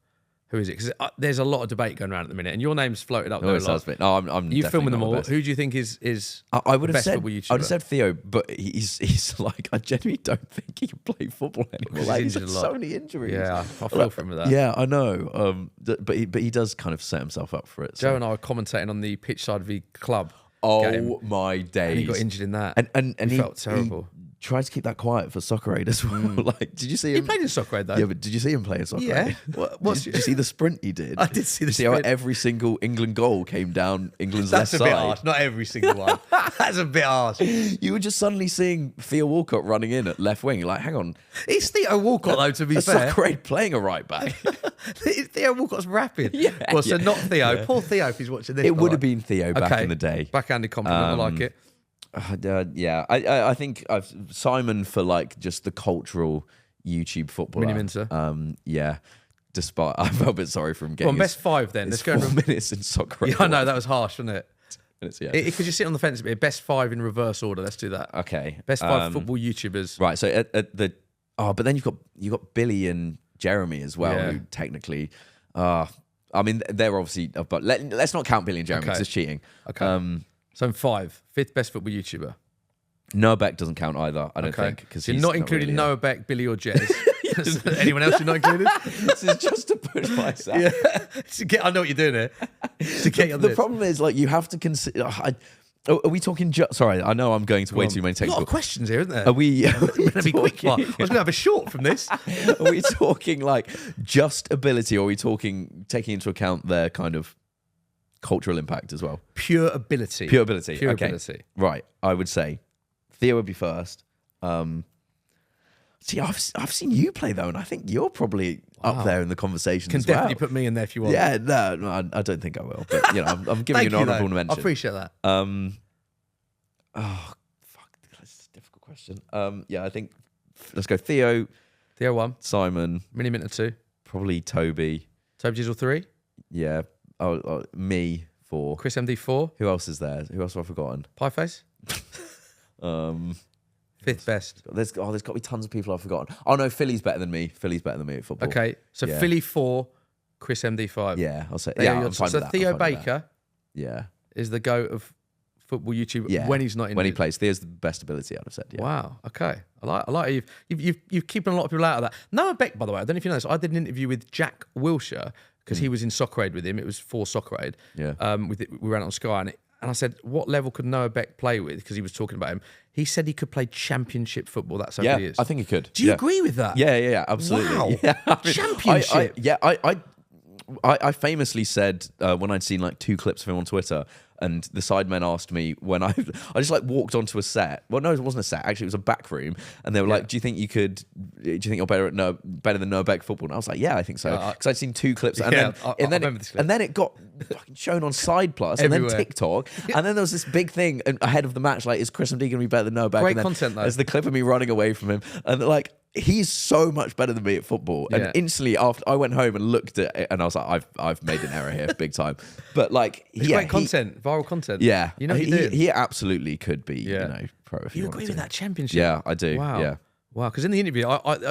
S1: Who is it? Because there's a lot of debate going around at the minute, and your name's floated up there a
S2: Always
S1: lot.
S2: has been. No, I'm
S1: You
S2: definitely
S1: filming them
S2: not the
S1: all.
S2: best.
S1: Who do you think is
S2: I would
S1: the
S2: have
S1: best
S2: said
S1: football YouTuber?
S2: I would have said Theo, but he's like, I genuinely don't think he can play football anymore. Like, he's had so many injuries.
S1: Yeah, I feel for him with that.
S2: Yeah, I know. But he does kind of set himself up for it.
S1: Joe and I were commentating on the Pitchside v Club.
S2: Oh
S1: game,
S2: my days!
S1: And he got injured in that,
S2: and
S1: he felt terrible.
S2: He tried to keep that quiet for Soccer Aid as well. Like, did you see him?
S1: He played in Soccer Aid though.
S2: Yeah, but did you see him play in Soccer Aid?
S1: Yeah.
S2: Did you see the sprint he did?
S1: I did see the
S2: See how
S1: sprint.
S2: every single England goal came down England's
S1: That's
S2: left
S1: a bit
S2: side?
S1: harsh. Not every single one. That's a bit harsh.
S2: You were just suddenly seeing Theo Walcott running in at left wing. You're like, hang on.
S1: It's Theo Walcott though, to be fair.
S2: Soccer Aid playing a right back.
S1: Theo Walcott's rapid.
S2: Yeah,
S1: Well, so
S2: yeah.
S1: not Theo. Yeah. Poor Theo if he's watching this.
S2: It would have been Theo back in the day.
S1: Backhanded compliment. I like it.
S2: Yeah, I think Simon for like just the cultural YouTube footballer.
S1: Mini Minter.
S2: Yeah. Despite I felt a bit sorry for him getting.
S1: Well, best five then. Let's go
S2: 4 minutes in Soccer.
S1: Yeah, I know that was harsh, wasn't it?
S2: Minutes, yeah.
S1: Because you sit on the fence a bit. Best five in reverse order. Let's do that.
S2: Okay.
S1: Best five football YouTubers.
S2: Right. So at the but then you've got Billy and Jeremy as well,
S1: Yeah.
S2: who technically, I mean they're obviously, but let's not count Billy and Jeremy because it's cheating.
S1: Okay. So in fifth best football YouTuber.
S2: Noah Beck doesn't count either. I don't think because
S1: so
S2: he's
S1: you're not including
S2: really,
S1: Noah Beck, Billy, or Jez. Anyone else you're not included?
S2: This is just to push myself.
S1: Yeah. I know what you're doing here. To get on
S2: The
S1: this.
S2: problem is, like, you have to consider. Are we talking? Sorry, I know I'm going to way too many
S1: A lot
S2: technical.
S1: of questions here, isn't there?
S2: Are we?
S1: Going to be quick. I was going to have a short from this.
S2: Are we talking like just ability, or are we talking taking into account their kind of cultural impact as well?
S1: Pure ability.
S2: Pure ability.
S1: Pure
S2: okay.
S1: ability.
S2: Right. I would say Theo would be first. See, I've seen you play though, and I think you're probably up there in the conversation.
S1: Can
S2: as well.
S1: definitely put me in there if you want.
S2: Yeah, no, I don't think I will. But you know, I'm giving you an honourable mention.
S1: I appreciate that.
S2: Oh, fuck, that's a difficult question. Yeah, I think let's go Theo,
S1: Theo 1,
S2: Simon,
S1: Mini Minter 2,
S2: probably Toby.
S1: Toby Jizzle 3,
S2: Yeah, me 4.
S1: ChrisMD 4,
S2: Who else is there? Who else have I forgotten?
S1: Pieface, fifth best.
S2: There's got to be tons of people I've forgotten. Oh no, Philly's better than me. Philly's better than me at football.
S1: Okay, so
S2: Yeah.
S1: Philly 4, ChrisMD 5.
S2: Yeah, I'll say.
S1: There
S2: Yeah,
S1: you go.
S2: I'm fine
S1: So
S2: with that.
S1: Theo
S2: I'm fine with that.
S1: Baker
S2: Yeah,
S1: is the GOAT of football YouTube
S2: yeah.
S1: when he's not in.
S2: When he plays, Theo's the best ability. I'd have said. Yeah.
S1: Wow. Okay. I like you've keeping a lot of people out of that. Noah Beck, by the way, I don't know if you know this. I did an interview with Jack Wilshere because he was in Soccer Aid with him. It was for Soccer Aid.
S2: Yeah.
S1: We ran it on Sky, and I said, what level could Noah Beck play with? Because he was talking about him. He said he could play championship football. That's how good he is.
S2: I think he could.
S1: Do you
S2: Yeah.
S1: agree with that?
S2: Yeah, absolutely.
S1: Wow.
S2: Yeah.
S1: Championship.
S2: I famously said when I'd seen like 2 clips of him on Twitter, and the sidemen asked me when I just like walked onto a set. Well, no, it wasn't a set. Actually, it was a back room, and they were like, "Do you think you're better than Noah Beck football?" And I was like, "Yeah, I think so," because I'd seen 2 clips, and then it got fucking shown on Side Plus and then TikTok, and then there was this big thing ahead of the match, like, is ChrisMD going to be better than Noah Beck?
S1: Great
S2: and then
S1: content though.
S2: there's the clip of me running away from him, and like, he's so much better than me at football. And instantly after I went home and looked at it, and I was like, I've made an error here, big time. But like,
S1: It's great content, viral content.
S2: Yeah,
S1: You know what you're doing.
S2: he absolutely could be, pro. If
S1: You
S2: you
S1: agree
S2: wanted
S1: with
S2: to.
S1: that championship?
S2: Yeah, I do.
S1: Wow.
S2: Yeah.
S1: Wow. Because in the interview,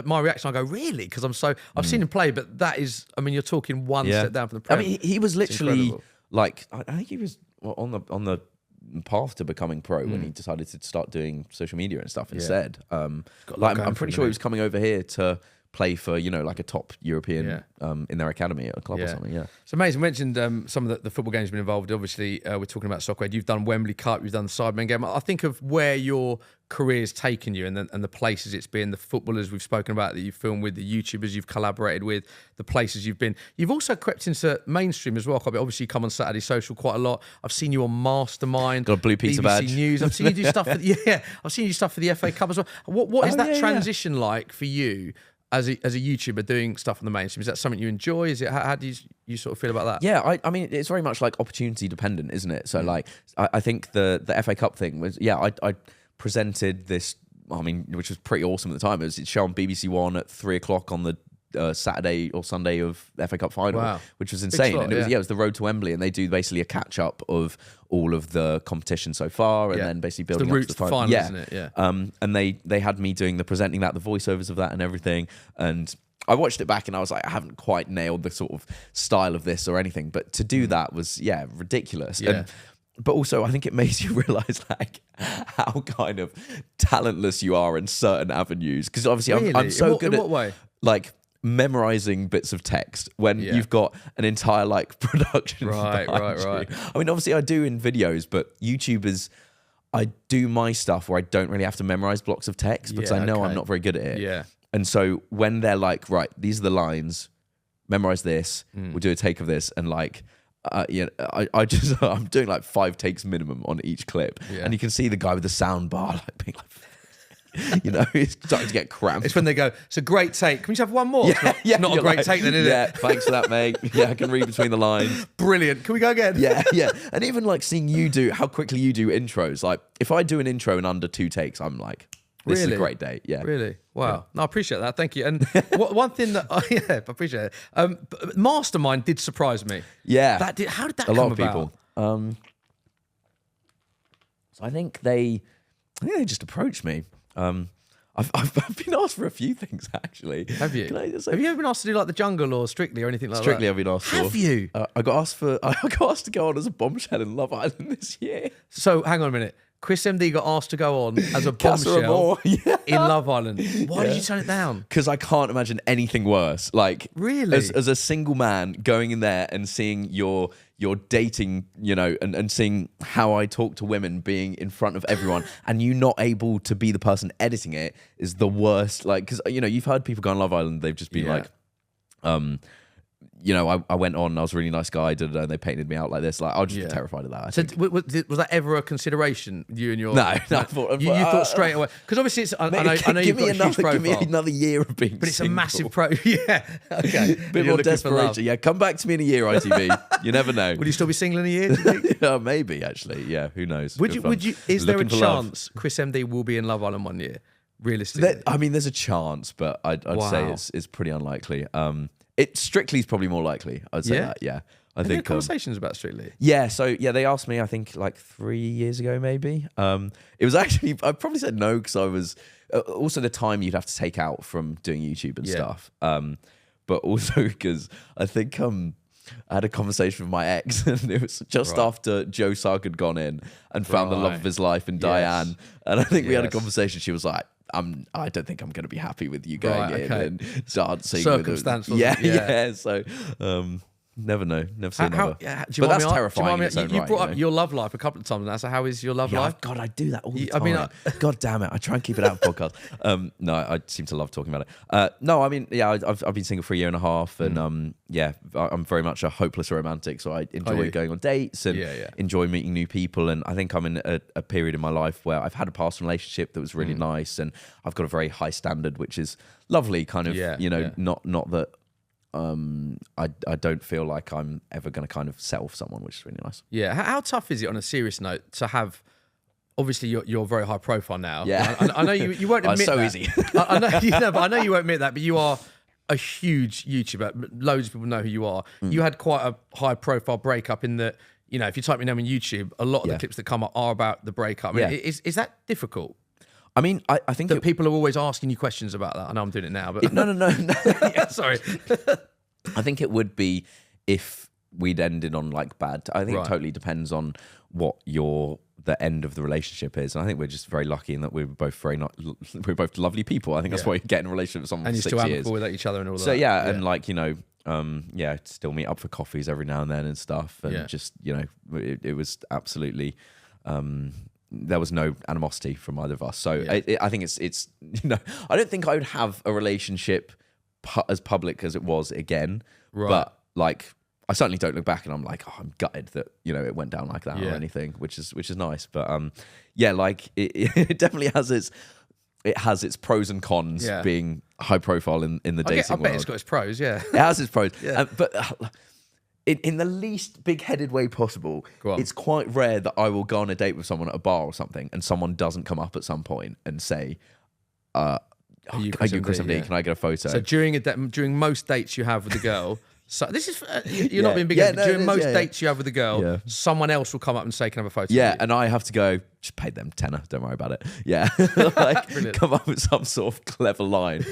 S1: my reaction, I go, really? Because I've seen him play, but that is, I mean, you're talking one step down from the Prem.
S2: I mean, he was literally
S1: incredible.
S2: like, I think he was on the path to becoming pro when he decided to start doing social media and stuff instead. Like, I'm pretty sure he was coming over here to play for, like a top European in their academy at a club or something. Yeah.
S1: It's amazing. We mentioned some of the football games have been involved. Obviously, we're talking about Soccer Aid. You've done Wembley Cup, you've done the Sidemen game. I think of where your career's taken you and the places it's been, the footballers we've spoken about that you've filmed with, the YouTubers you've collaborated with, the places you've been. You've also crept into mainstream as well quite a bit. Obviously, you come on Saturday Social quite a lot. I've seen you on Mastermind.
S2: Got a blue pizza
S1: BBC
S2: badge.
S1: News. I've seen you do stuff for I've seen you do stuff for the FA Cup as well. What is that transition like for you? As a YouTuber doing stuff on the mainstream, is that something you enjoy? Is it how do you sort of feel about that?
S2: Yeah, I mean, it's very much like opportunity dependent, isn't it? So like, I think the FA Cup thing was, I presented this, I mean, which was pretty awesome at the time. It was shown on BBC One at 3:00 on the Saturday or Sunday of the FA Cup final, which was insane.
S1: Slot,
S2: and it was the road to Wembley, and they do basically a catch up of all of the competition so far, and then basically building
S1: the
S2: up to the
S1: final, isn't it? Yeah.
S2: And they had me doing presenting that, the voiceovers of that, and everything. And I watched it back and I was like, I haven't quite nailed the sort of style of this or anything. But to do that was, ridiculous.
S1: Yeah.
S2: But also, I think it makes you realize like how kind of talentless you are in certain avenues. Because obviously,
S1: Really?
S2: I'm so good
S1: in what way?
S2: like memorizing bits of text when you've got an entire like production.
S1: Right.
S2: I mean, obviously, I do in videos, but YouTube is. I do my stuff where I don't really have to memorize blocks of text because I know I'm not very good at it.
S1: Yeah.
S2: And so when they're like, right, these are the lines, memorize this, we'll do a take of this, and like. I'm doing like 5 takes minimum on each clip, and you can see the guy with the sound bar like being like, he's starting to get cramped.
S1: It's when they go, it's a great take. Can we just have one more? Not a great take then, is it?
S2: Yeah, thanks for that, mate. Yeah, I can read between the lines.
S1: Brilliant. Can we go again?
S2: Yeah. And even like seeing how quickly you do intros. Like if I do an intro in under 2 takes, I'm like, this is a great day. Yeah.
S1: Really? Wow. Yeah. No, I appreciate that. Thank you. And one thing that I appreciate it. Mastermind did surprise me.
S2: Yeah.
S1: How did that come about? A lot of people.
S2: So I think they just approached me. I've been asked for a few things actually.
S1: Have you? Have you ever been asked to do like the Jungle or Strictly or anything like
S2: Strictly
S1: that?
S2: I've been asked for.
S1: Have you?
S2: I got asked to go on as a bombshell in Love Island this year.
S1: So hang on a minute. ChrisMD got asked to go on as a bombshell in Love Island. Why did you turn it down?
S2: Because I can't imagine anything worse. Like,
S1: really,
S2: as a single man going in there and seeing your dating, and seeing how I talk to women being in front of everyone, and you not able to be the person editing it is the worst. Like, because you've heard people go on Love Island, they've just been like, I went on, I was a really nice guy, and they painted me out like this. Like, I was just terrified of that.
S1: So was that ever a consideration, you and your...
S2: No.
S1: You thought straight away... Because obviously, it's, I know you've got a huge profile.
S2: Give me another year of being
S1: But it's
S2: single.
S1: a massive Yeah, okay.
S2: A bit more desperation. Yeah, come back to me in a year, ITV. You never know.
S1: Would you still be single in a year, do you think?
S2: Yeah, maybe, actually. Yeah, who knows?
S1: Is there a chance ChrisMD will be in Love Island one year, realistically?
S2: There's a chance, but I'd say it's pretty unlikely. Strictly is probably more likely. I'd say that. Yeah, I think
S1: conversations about Strictly.
S2: Yeah, so they asked me. I think like 3 years ago, maybe. It was actually I probably said no because I was also the time you'd have to take out from doing YouTube and stuff. But also because I think I had a conversation with my ex, and it was just after Joe Sugg had gone in and found the love of his life in Diane, and I think we had a conversation. She was like, I don't think I'm going to be happy with you going in and dancing.
S1: Circumstance.
S2: Yeah. So, never know. Never say never. But that's terrifying.
S1: You brought up your love life a couple of times now. So how is your love life?
S2: God, I do that all the time. God damn it. I try and keep it out of podcasts. No, I seem to love talking about it. No, I mean, I've been single for a year and a half, and I'm very much a hopeless romantic. So I enjoy going on dates and enjoy meeting new people. And I think I'm in a period in my life where I've had a past relationship that was really nice, and I've got a very high standard, which is lovely. Kind of, not that. I don't feel like I'm ever going to kind of settle for someone, which is really nice.
S1: Yeah. How tough is it, on a serious note, to have? Obviously, you're very high profile now.
S2: Yeah.
S1: I know you won't admit
S2: so
S1: that.
S2: Easy.
S1: I know, but I know you won't admit that. But you are a huge YouTuber. Loads of people know who you are. You had quite a high profile breakup in that. If you type your name on YouTube, a lot of the clips that come up are about the breakup. I mean, is that difficult?
S2: I mean, I think
S1: that people are always asking you questions about that. I know I'm doing it now, but
S2: no.
S1: Yeah, sorry.
S2: I think it would be if we'd ended on like bad. I think it totally depends on what the end of the relationship is, and I think we're just very lucky in that we're both we're both lovely people. I think that's why you get in a relationship with someone
S1: and
S2: for 6 years.
S1: And you're still amicable with each other and all that.
S2: So yeah, and like still meet up for coffees every now and then and stuff, and just it was absolutely. There was no animosity from either of us. So I think it's I don't think I would have a relationship as public as it was again. Right. But like, I certainly don't look back and I'm like, oh, I'm gutted that, it went down like that or anything, which is nice. But like it definitely has its pros and cons being high profile in the dating world.
S1: I bet it's got its pros, yeah.
S2: It has its pros. But in the least big-headed way possible, it's quite rare that I will go on a date with someone at a bar or something and someone doesn't come up at some point and say, are you ChrisMD? Can I get a photo?
S1: So during most dates you have with the girl, So this is you're not being big. During most dates you have with a girl, someone else will come up and say, "Can I have a photo?"
S2: Yeah, and I have to go. Just pay them tenner. Don't worry about it. Yeah, like come up with some sort of clever line.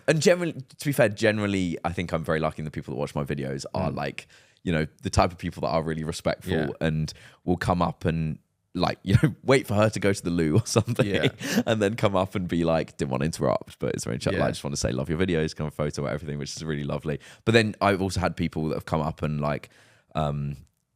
S2: And generally, to be fair, I think I'm very lucky. And the people that watch my videos are like, the type of people that are really respectful and will come up and like, wait for her to go to the loo or something and then come up and be like, didn't want to interrupt, but it's very chat. I just want to say, love your videos, come photo, everything, which is really lovely. But then I've also had people that have come up and like,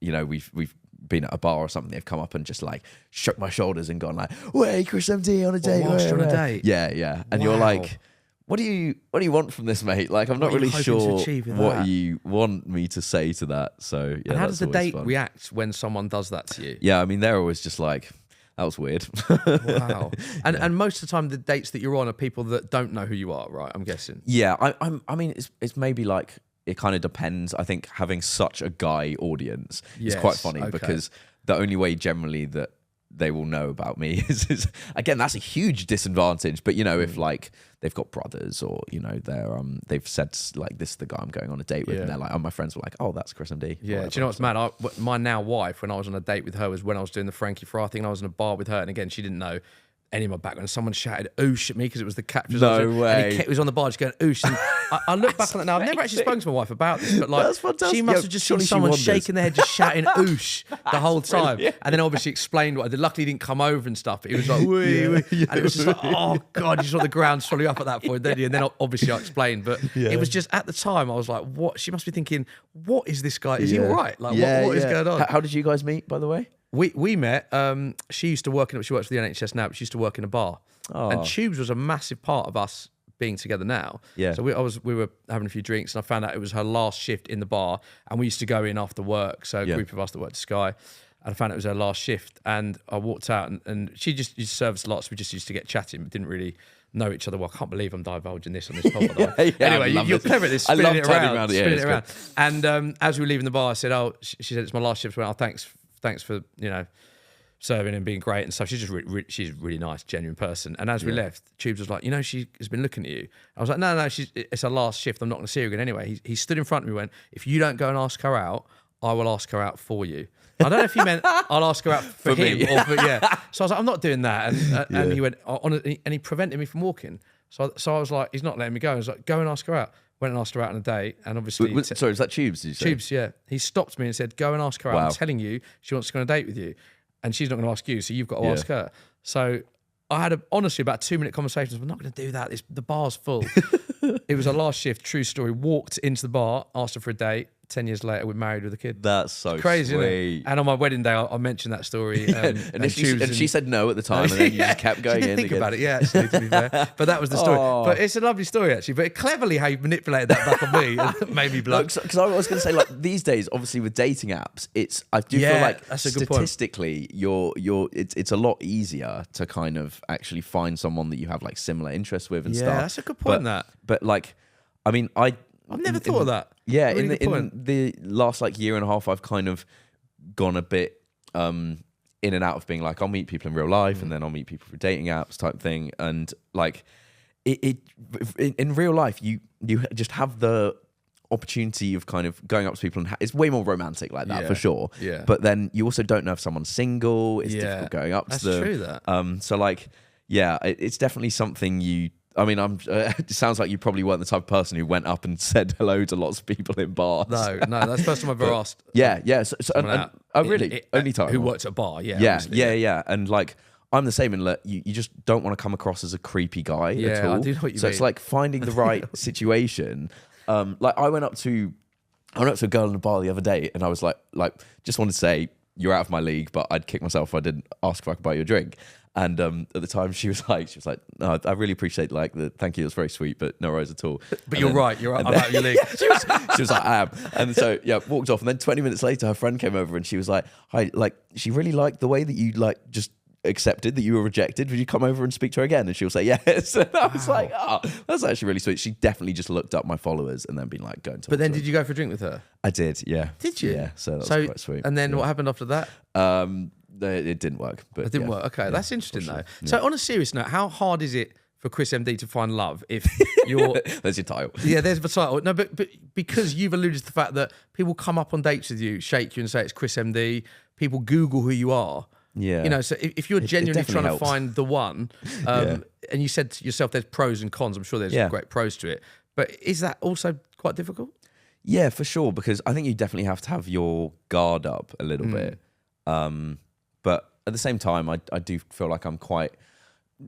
S2: we've been at a bar or something, they've come up and just like shook my shoulders and gone like, "Hey, ChrisMD on a date."
S1: On a date.
S2: Yeah. And you're like, what do you want from this, mate? Like, I'm not really sure what you want me to say to that. So yeah.
S1: And how does the date react when someone does that to you?
S2: Yeah, I mean, they're always just like, that was weird.
S1: Wow. And most of the time, the dates that you're on are people that don't know who you are, right? I'm guessing.
S2: Yeah, I mean, it's maybe like, it kind of depends. I think having such a guy audience is quite funny because the only way generally that they will know about me is again, that's a huge disadvantage. But if like they've got brothers or they've said like, this is the guy I'm going on a date with, and they're like, my friends were like, oh, that's ChrisMD.
S1: Yeah. Do you know what's mad? My now wife, when I was on a date with her, was when I was doing the Frankie Fry thing. And I was in a bar with her, and again, she didn't know any of my background. Someone shouted "oosh" at me because it was the captures.
S2: No way.
S1: And he was on the bar just going "oosh." And I look back on it now. I've never actually spoken to my wife about this, but like, she must have just seen someone shaking their head, just shouting "oosh" the whole time, and then obviously explained what I did. Luckily, he didn't come over and stuff. But he was like, "Wee, wee," and it was just like, "Oh God!" You saw the ground swallow you up at that point, didn't you? And then obviously I explained, but it was just at the time I was like, "What?" She must be thinking, "What is this guy? Is he all right? Like, what is going on?"
S2: How did you guys meet, by the way?
S1: We met. She used to work she works for the NHS now, but she used to work in a bar. Oh. And Tubes was a massive part of us being together now. Yeah. So we were having a few drinks, and I found out it was her last shift in the bar, and we used to go in after work. So a group of us that worked at Sky, and I found out it was her last shift, and I walked out, and she just used to serve us lots. We just used to get chatting, but didn't really know each other. Well, I can't believe I'm divulging this on this podcast. Anyway, you're clever at this, spinning it around. And as we were leaving the bar, I said, "Oh," she said, "it's my last shift." I went, "Oh, thanks for serving and being great and stuff." She's just she's a really nice, genuine person. And as we left, Tubes was like, she has been looking at you. I was like, no, it's her last shift. I'm not going to see her again anyway. He stood in front of me and went, "If you don't go and ask her out, I will ask her out for you." I don't know if he meant I'll ask her out for him or for, So I was like, I'm not doing that. And he went, and he prevented me from walking. So I was like, he's not letting me go. I was like, go and ask her out. Went and asked her out on a date, and obviously...
S2: Sorry, is that Tubes, did you say?
S1: Tubes, yeah. He stopped me and said, go and ask her out. I'm telling you, she wants to go on a date with you. And she's not going to ask you, so you've got to ask her. So I had, honestly, about 2-minute conversations. We're not going to do that. The bar's full. It was our last shift, true story. Walked into the bar, asked her for a date. 10 years later, we're married with a kid.
S2: That's so
S1: crazy,
S2: sweet.
S1: Isn't it? And on my wedding day, I mentioned that story.
S2: And she said no at the time, and then you just kept going
S1: she didn't
S2: in.
S1: Think about it, actually, to be fair. But that was the story. But it's a lovely story, actually. But cleverly how you manipulated that back on me and made me blush.
S2: Because I was going to say, like, these days, obviously with dating apps, I do feel like statistically, it's a lot easier to kind of actually find someone that you have like similar interests with and stuff. Yeah, that's
S1: a good point.
S2: But like, I mean, I've
S1: never thought of that.
S2: Yeah, really in the last like year and a half, I've kind of gone a bit in and out of being like, I'll meet people in real life and then I'll meet people for dating apps type thing. And like, in real life, you just have the opportunity of kind of going up to people, and it's way more romantic like that for sure. Yeah. But then you also don't know if someone's single. It's difficult going up to them.
S1: That's true. That.
S2: So like, yeah, it's definitely something you. I mean, it sounds like you probably weren't the type of person who went up and said hello to lots of people in bars.
S1: No, that's the first time I've ever asked.
S2: Yeah. So really? Only time.
S1: Who works at a bar,
S2: Yeah. And like, I'm the same in that you just don't want to come across as a creepy guy at all.
S1: I do know what you mean.
S2: It's like finding the right situation. Like I went up to a girl in a bar the other day, and I was like, just wanted to say, you're out of my league, but I'd kick myself if I didn't ask if I could buy you a drink. And at the time, she was like, no, I really appreciate thank you, it was very sweet, but no worries at all.
S1: But you're right, I'm out of your league.
S2: she was like, I am. And so, walked off. And then 20 minutes later, her friend came over and she was like, hi, she really liked the way that you just accepted that you were rejected. Would you come over and speak to her again? And she'll say yes. And I was like, that's actually really sweet. She definitely just looked up my followers and then been like, go and talk.
S1: But then did you go for a drink with her?
S2: I did, yeah.
S1: Did you?
S2: Yeah, so that was quite sweet.
S1: And then what happened after that?
S2: It didn't work. But
S1: it didn't work. Okay, that's interesting though. So on a serious note, how hard is it for ChrisMD to find love if you're...
S2: There's your title.
S1: Yeah, there's the title. No, but because you've alluded to the fact that people come up on dates with you, shake you and say it's ChrisMD, people Google who you are.
S2: Yeah.
S1: You know, so if you're genuinely trying
S2: helps.
S1: to find the one, and you said to yourself there's pros and cons, I'm sure there's great pros to it, but is that also quite difficult?
S2: Yeah, for sure, because I think you definitely have to have your guard up a little bit. But at the same time, I do feel like I'm quite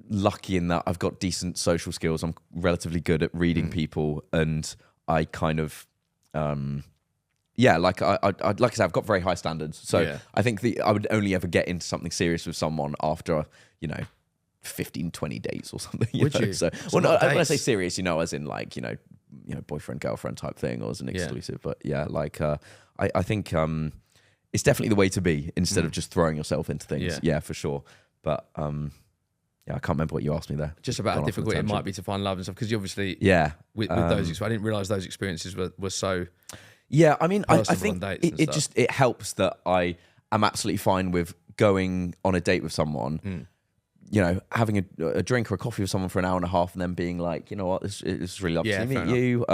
S2: lucky in that I've got decent social skills. I'm relatively good at reading people, and I kind of, like I said, I've got very high standards. So I think I would only ever get into something serious with someone after, 15, 20 dates or something.
S1: Would you?
S2: So, when I say serious, as in like, boyfriend, girlfriend type thing, or as an exclusive. But I think it's definitely the way to be instead of just throwing yourself into things. Yeah, for sure. But I can't remember what you asked me there.
S1: Just about how difficult it might be to find love and stuff, because you obviously, with those, I didn't realise those experiences were so.
S2: Yeah, I mean, I think it helps that I am absolutely fine with going on a date with someone. Having a drink or a coffee with someone for an hour and a half, and then being like, you know what, it's really lovely to meet you.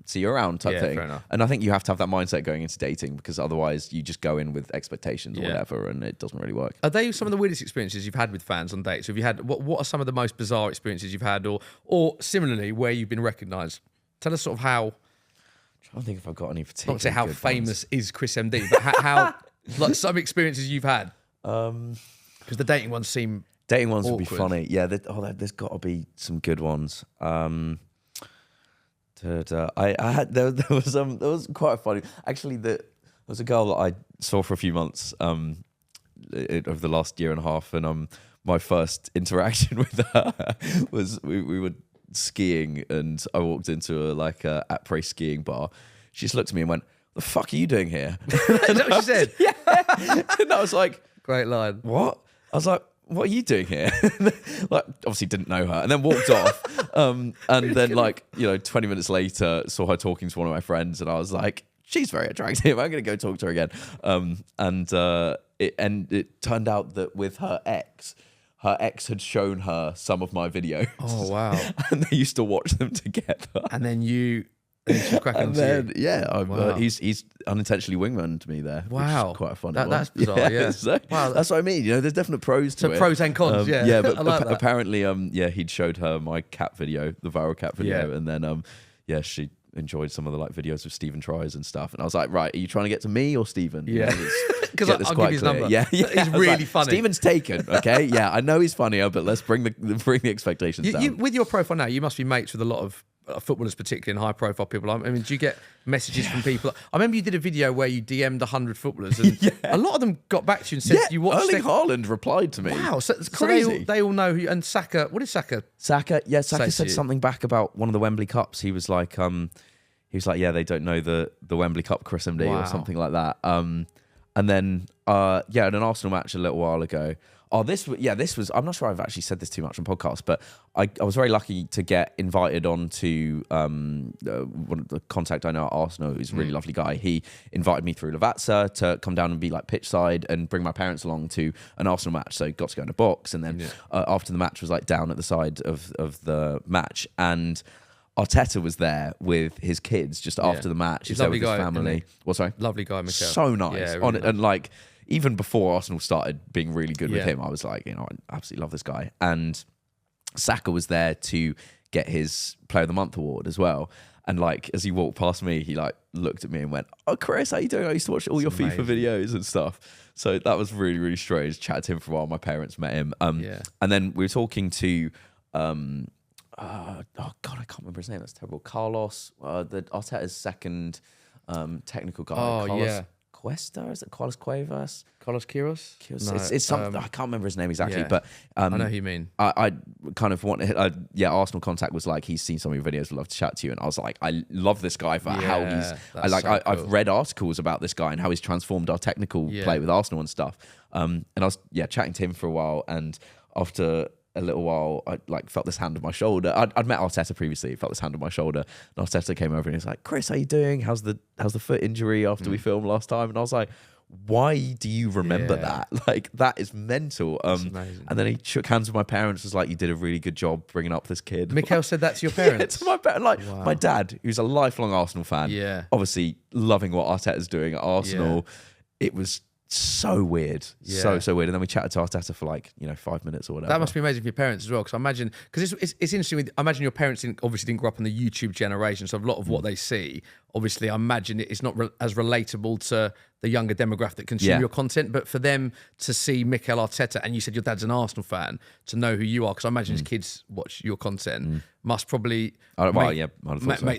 S2: See you around type thing. And I think you have to have that mindset going into dating, because otherwise you just go in with expectations or whatever, and it doesn't really work.
S1: Are they some of the weirdest experiences you've had with fans on dates? Have you had what are some of the most bizarre experiences you've had, or similarly where you've been recognised? Tell us sort of how.
S2: I'm trying to think if I've got any particular.
S1: Not to say how famous is ChrisMD, but how like some experiences you've had. Because the dating ones seem.
S2: Dating ones would be
S1: awkward.
S2: funny. Yeah, there's got to be some good ones. I had there was quite funny. Actually, there was a girl that I saw for a few months over the last year and a half, and my first interaction with her was we were skiing, and I walked into a après skiing bar. She just looked at me and went, "The fuck are you doing here?"
S1: Is that what she said?
S2: Yeah, and I was like,
S1: "Great line."
S2: What? I was like, what are you doing here? Obviously didn't know her, and then walked off. And then 20 minutes later, saw her talking to one of my friends, and I was like, she's very attractive. I'm going to go talk to her again. It turned out that with her ex had shown her some of my videos.
S1: Oh, wow.
S2: And they used to watch them together.
S1: And then she's cracking
S2: wow. He's unintentionally wingmaned me there.
S1: Wow,
S2: which is quite a funny one.
S1: That's bizarre. Yeah,
S2: So, wow, that's what I mean. There's definite pros to it.
S1: Pros and cons.
S2: Yeah, but apparently, he'd showed her my cat video, the viral cat video, and then she enjoyed some of the videos of Stephen tries and stuff. And I was like, right, are you trying to get to me or Stephen?
S1: Yeah, because I'll give you his number.
S2: Yeah,
S1: he's really funny.
S2: Stephen's taken. Okay, yeah, I know he's funnier, but let's bring the expectations down.
S1: With your profile now, you must be mates with a lot of footballers, particularly in high-profile people. I mean, do you get messages from people? I remember you did a video where you DM'd 100 footballers, and a lot of them got back to you and said you watched.
S2: Erling Haaland replied to me.
S1: Wow, so it's crazy. They all know who. And Saka, what did Saka?
S2: Saka said something back about one of the Wembley Cups. He was like, yeah, they don't know the Wembley Cup ChrisMD or something like that. And then, in an Arsenal match a little while ago. Oh, this was. I'm not sure I've actually said this too much on podcasts, but I was very lucky to get invited on to one of the contact I know at Arsenal, who's a really lovely guy. He invited me through Lavazza to come down and be pitch side and bring my parents along to an Arsenal match. So got to go in a box, and then after the match was down at the side of the match, and Arteta was there with his kids just after the match.
S1: He's a lovely guy.
S2: Family. What? Sorry,
S1: lovely guy, Mikel.
S2: So nice.
S1: Yeah, really nice.
S2: And even before Arsenal started being really good with him, I was like, I absolutely love this guy. And Saka was there to get his Player of the Month award as well. And as he walked past me, he looked at me and went, "Oh, Chris, how you doing? I used to watch all your FIFA videos and stuff." So that was really, really strange. Chatted to him for a while. My parents met him. And then we were talking to, oh God, I can't remember his name. That's terrible. Carlos, the Arteta's second technical guy.
S1: Oh,
S2: Carlos Cuesta? Is it Carlos Cuevas?
S1: Carlos Quiros?
S2: No, it's something. I can't remember his name exactly, but
S1: I know who you mean.
S2: I kind of wanted. Arsenal contact was he's seen some of your videos, would love to chat to you, and I was like, I love this guy for how he's. I've read articles about this guy and how he's transformed our technical play with Arsenal and stuff. And I was chatting to him for a while, and after a little while, I felt this hand on my shoulder. I'd met Arteta previously, felt this hand on my shoulder, and Arteta came over and he was like, "Chris, how you doing? How's the foot injury after we filmed last time?" And I was like, why do you remember that? Like, that is mental.
S1: Amazing.
S2: And then he shook hands with my parents, was like, you did a really good job bringing up this kid.
S1: Mikhail said that to your parents?
S2: Yeah, to my parents. Like, my dad, who's a lifelong Arsenal fan, obviously loving what Arteta's doing at Arsenal. It was so weird, so weird. And then we chatted to Arteta for like 5 minutes or whatever.
S1: That must be amazing for your parents as well, because I imagine it's interesting. I imagine your parents obviously didn't grow up in the YouTube generation, so a lot of what they see, obviously, I imagine it's not as relatable to the younger demographic that consume your content. But for them to see Mikel Arteta, and you said your dad's an Arsenal fan, to know who you are, because I imagine his kids watch your content, must probably make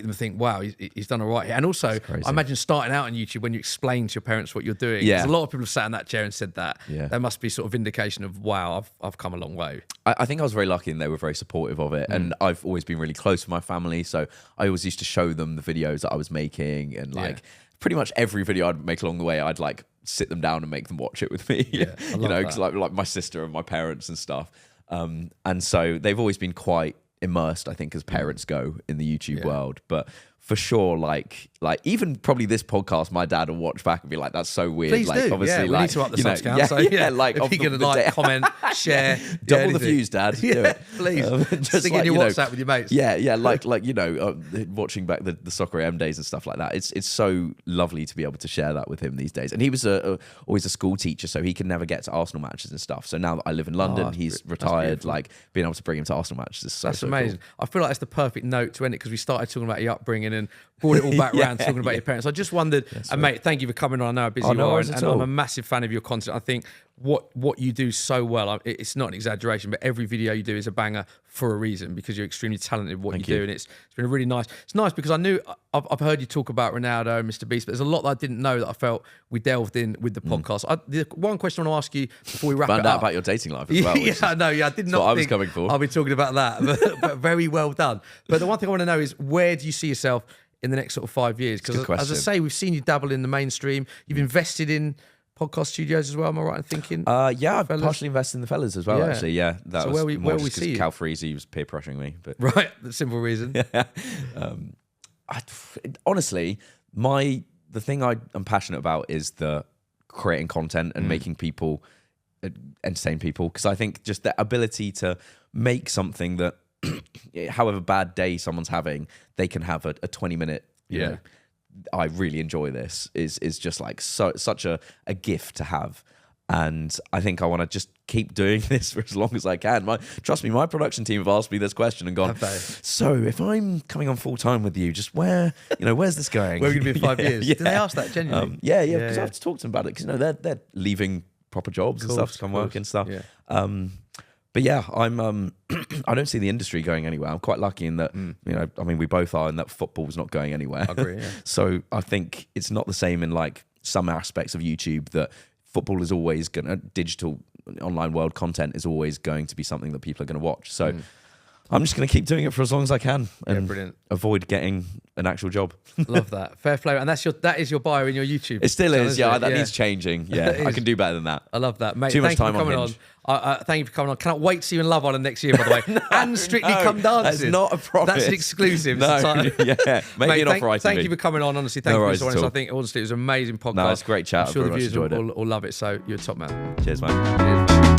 S1: them think, wow, he's done all right here. And also, I imagine starting out on YouTube, when you explain to your parents what you're doing, because a lot of people have sat in that chair and said that, there must be sort of indication of, wow, I've come a long way.
S2: I think I was very lucky, and they were very supportive of it. And I've always been really close with my family, so I always used to show them the videos that I was making, and like pretty much every video I'd make along the way, I'd like sit them down and make them watch it with me. Because like my sister and my parents and stuff. And so they've always been quite immersed, I think, as parents go in the YouTube world. But for sure, like even probably this podcast, my dad will watch back and be like, "That's so weird."
S1: Please
S2: like,
S1: do.
S2: Obviously,
S1: we
S2: like,
S1: need to up the subs count.
S2: Like
S1: if you can like, comment, share,
S2: double the views, Dad. Do it.
S1: Please.
S2: Just
S1: stick in your WhatsApp with your mates.
S2: Watching back the Soccer AM days and stuff like that. It's so lovely to be able to share that with him these days. And he was always a school teacher, so he could never get to Arsenal matches and stuff. So now that I live in London, he's retired. Like, being able to bring him to Arsenal matches is so
S1: amazing.
S2: Cool.
S1: I feel like that's the perfect note to end it, because we started talking about your upbringing and brought it all back around talking about your parents. I just wondered, and mate, thank you for coming on. I know how busy you are, and I'm a massive fan of your content. I think what you do so well, it's not an exaggeration, but every video you do is a banger for a reason, because you're extremely talented at what you do, and it's been really nice. It's nice because I've heard you talk about Ronaldo and Mr. Beast, but there's a lot that I didn't know that I felt we delved in with the podcast. The one question I want to ask you before we wrap it up.
S2: Found out about your dating life as well.
S1: I did not think
S2: I was coming for.
S1: I'll be talking about that, but very well done. But the one thing I want to know is, where do you see yourself in the next sort of 5 years? Because as I say, we've seen you dabble in the mainstream. You've invested in podcast studios as well. Am I right in thinking?
S2: I've partially invested in the fellas as well. Actually, that
S1: so
S2: was
S1: where we see
S2: Cal Freezy was peer pressuring me, but
S1: right, the simple reason.
S2: Honestly, the thing I'm passionate about is the creating content and making people entertain people, because I think just the ability to make something that, however bad day someone's having, they can have a 20-minute, you know, I really enjoy this, is just like such a gift to have. And I think I want to just keep doing this for as long as I can. Trust me, my production team have asked me this question and gone, so if I'm coming on full time with you, just where's this going?
S1: Where are we going to be in 5 years? Did they ask that genuinely?
S2: Because I have to talk to them about it, because they're leaving proper jobs and stuff to come work and stuff. But yeah, I'm I don't see the industry going anywhere. I'm quite lucky in that, we both are, in that football's not going anywhere.
S1: I agree, yeah.
S2: So I think it's not the same in like some aspects of YouTube, that football is always digital online world content is always going to be something that people are going to watch. So I'm just going to keep doing it for as long as I can and avoid getting an actual job.
S1: Love that. Fair play. And that is your bio in your YouTube.
S2: It still is. Yeah, that needs changing. Yeah, I can do better than that.
S1: I love that, mate.
S2: Too much time on Hinge.
S1: Thank you for coming on. Cannot wait to see you in Love Island next year, by the way. And Strictly Come Dancing.
S2: That's not a promise.
S1: That's an exclusive.
S2: Maybe an offer.
S1: Thank you for coming on. Honestly, thank you for joining us. I think honestly it was an amazing podcast.
S2: No, it's a great chat.
S1: I'm sure the viewers will love it. So you're a top man.
S2: Cheers, mate. Cheers.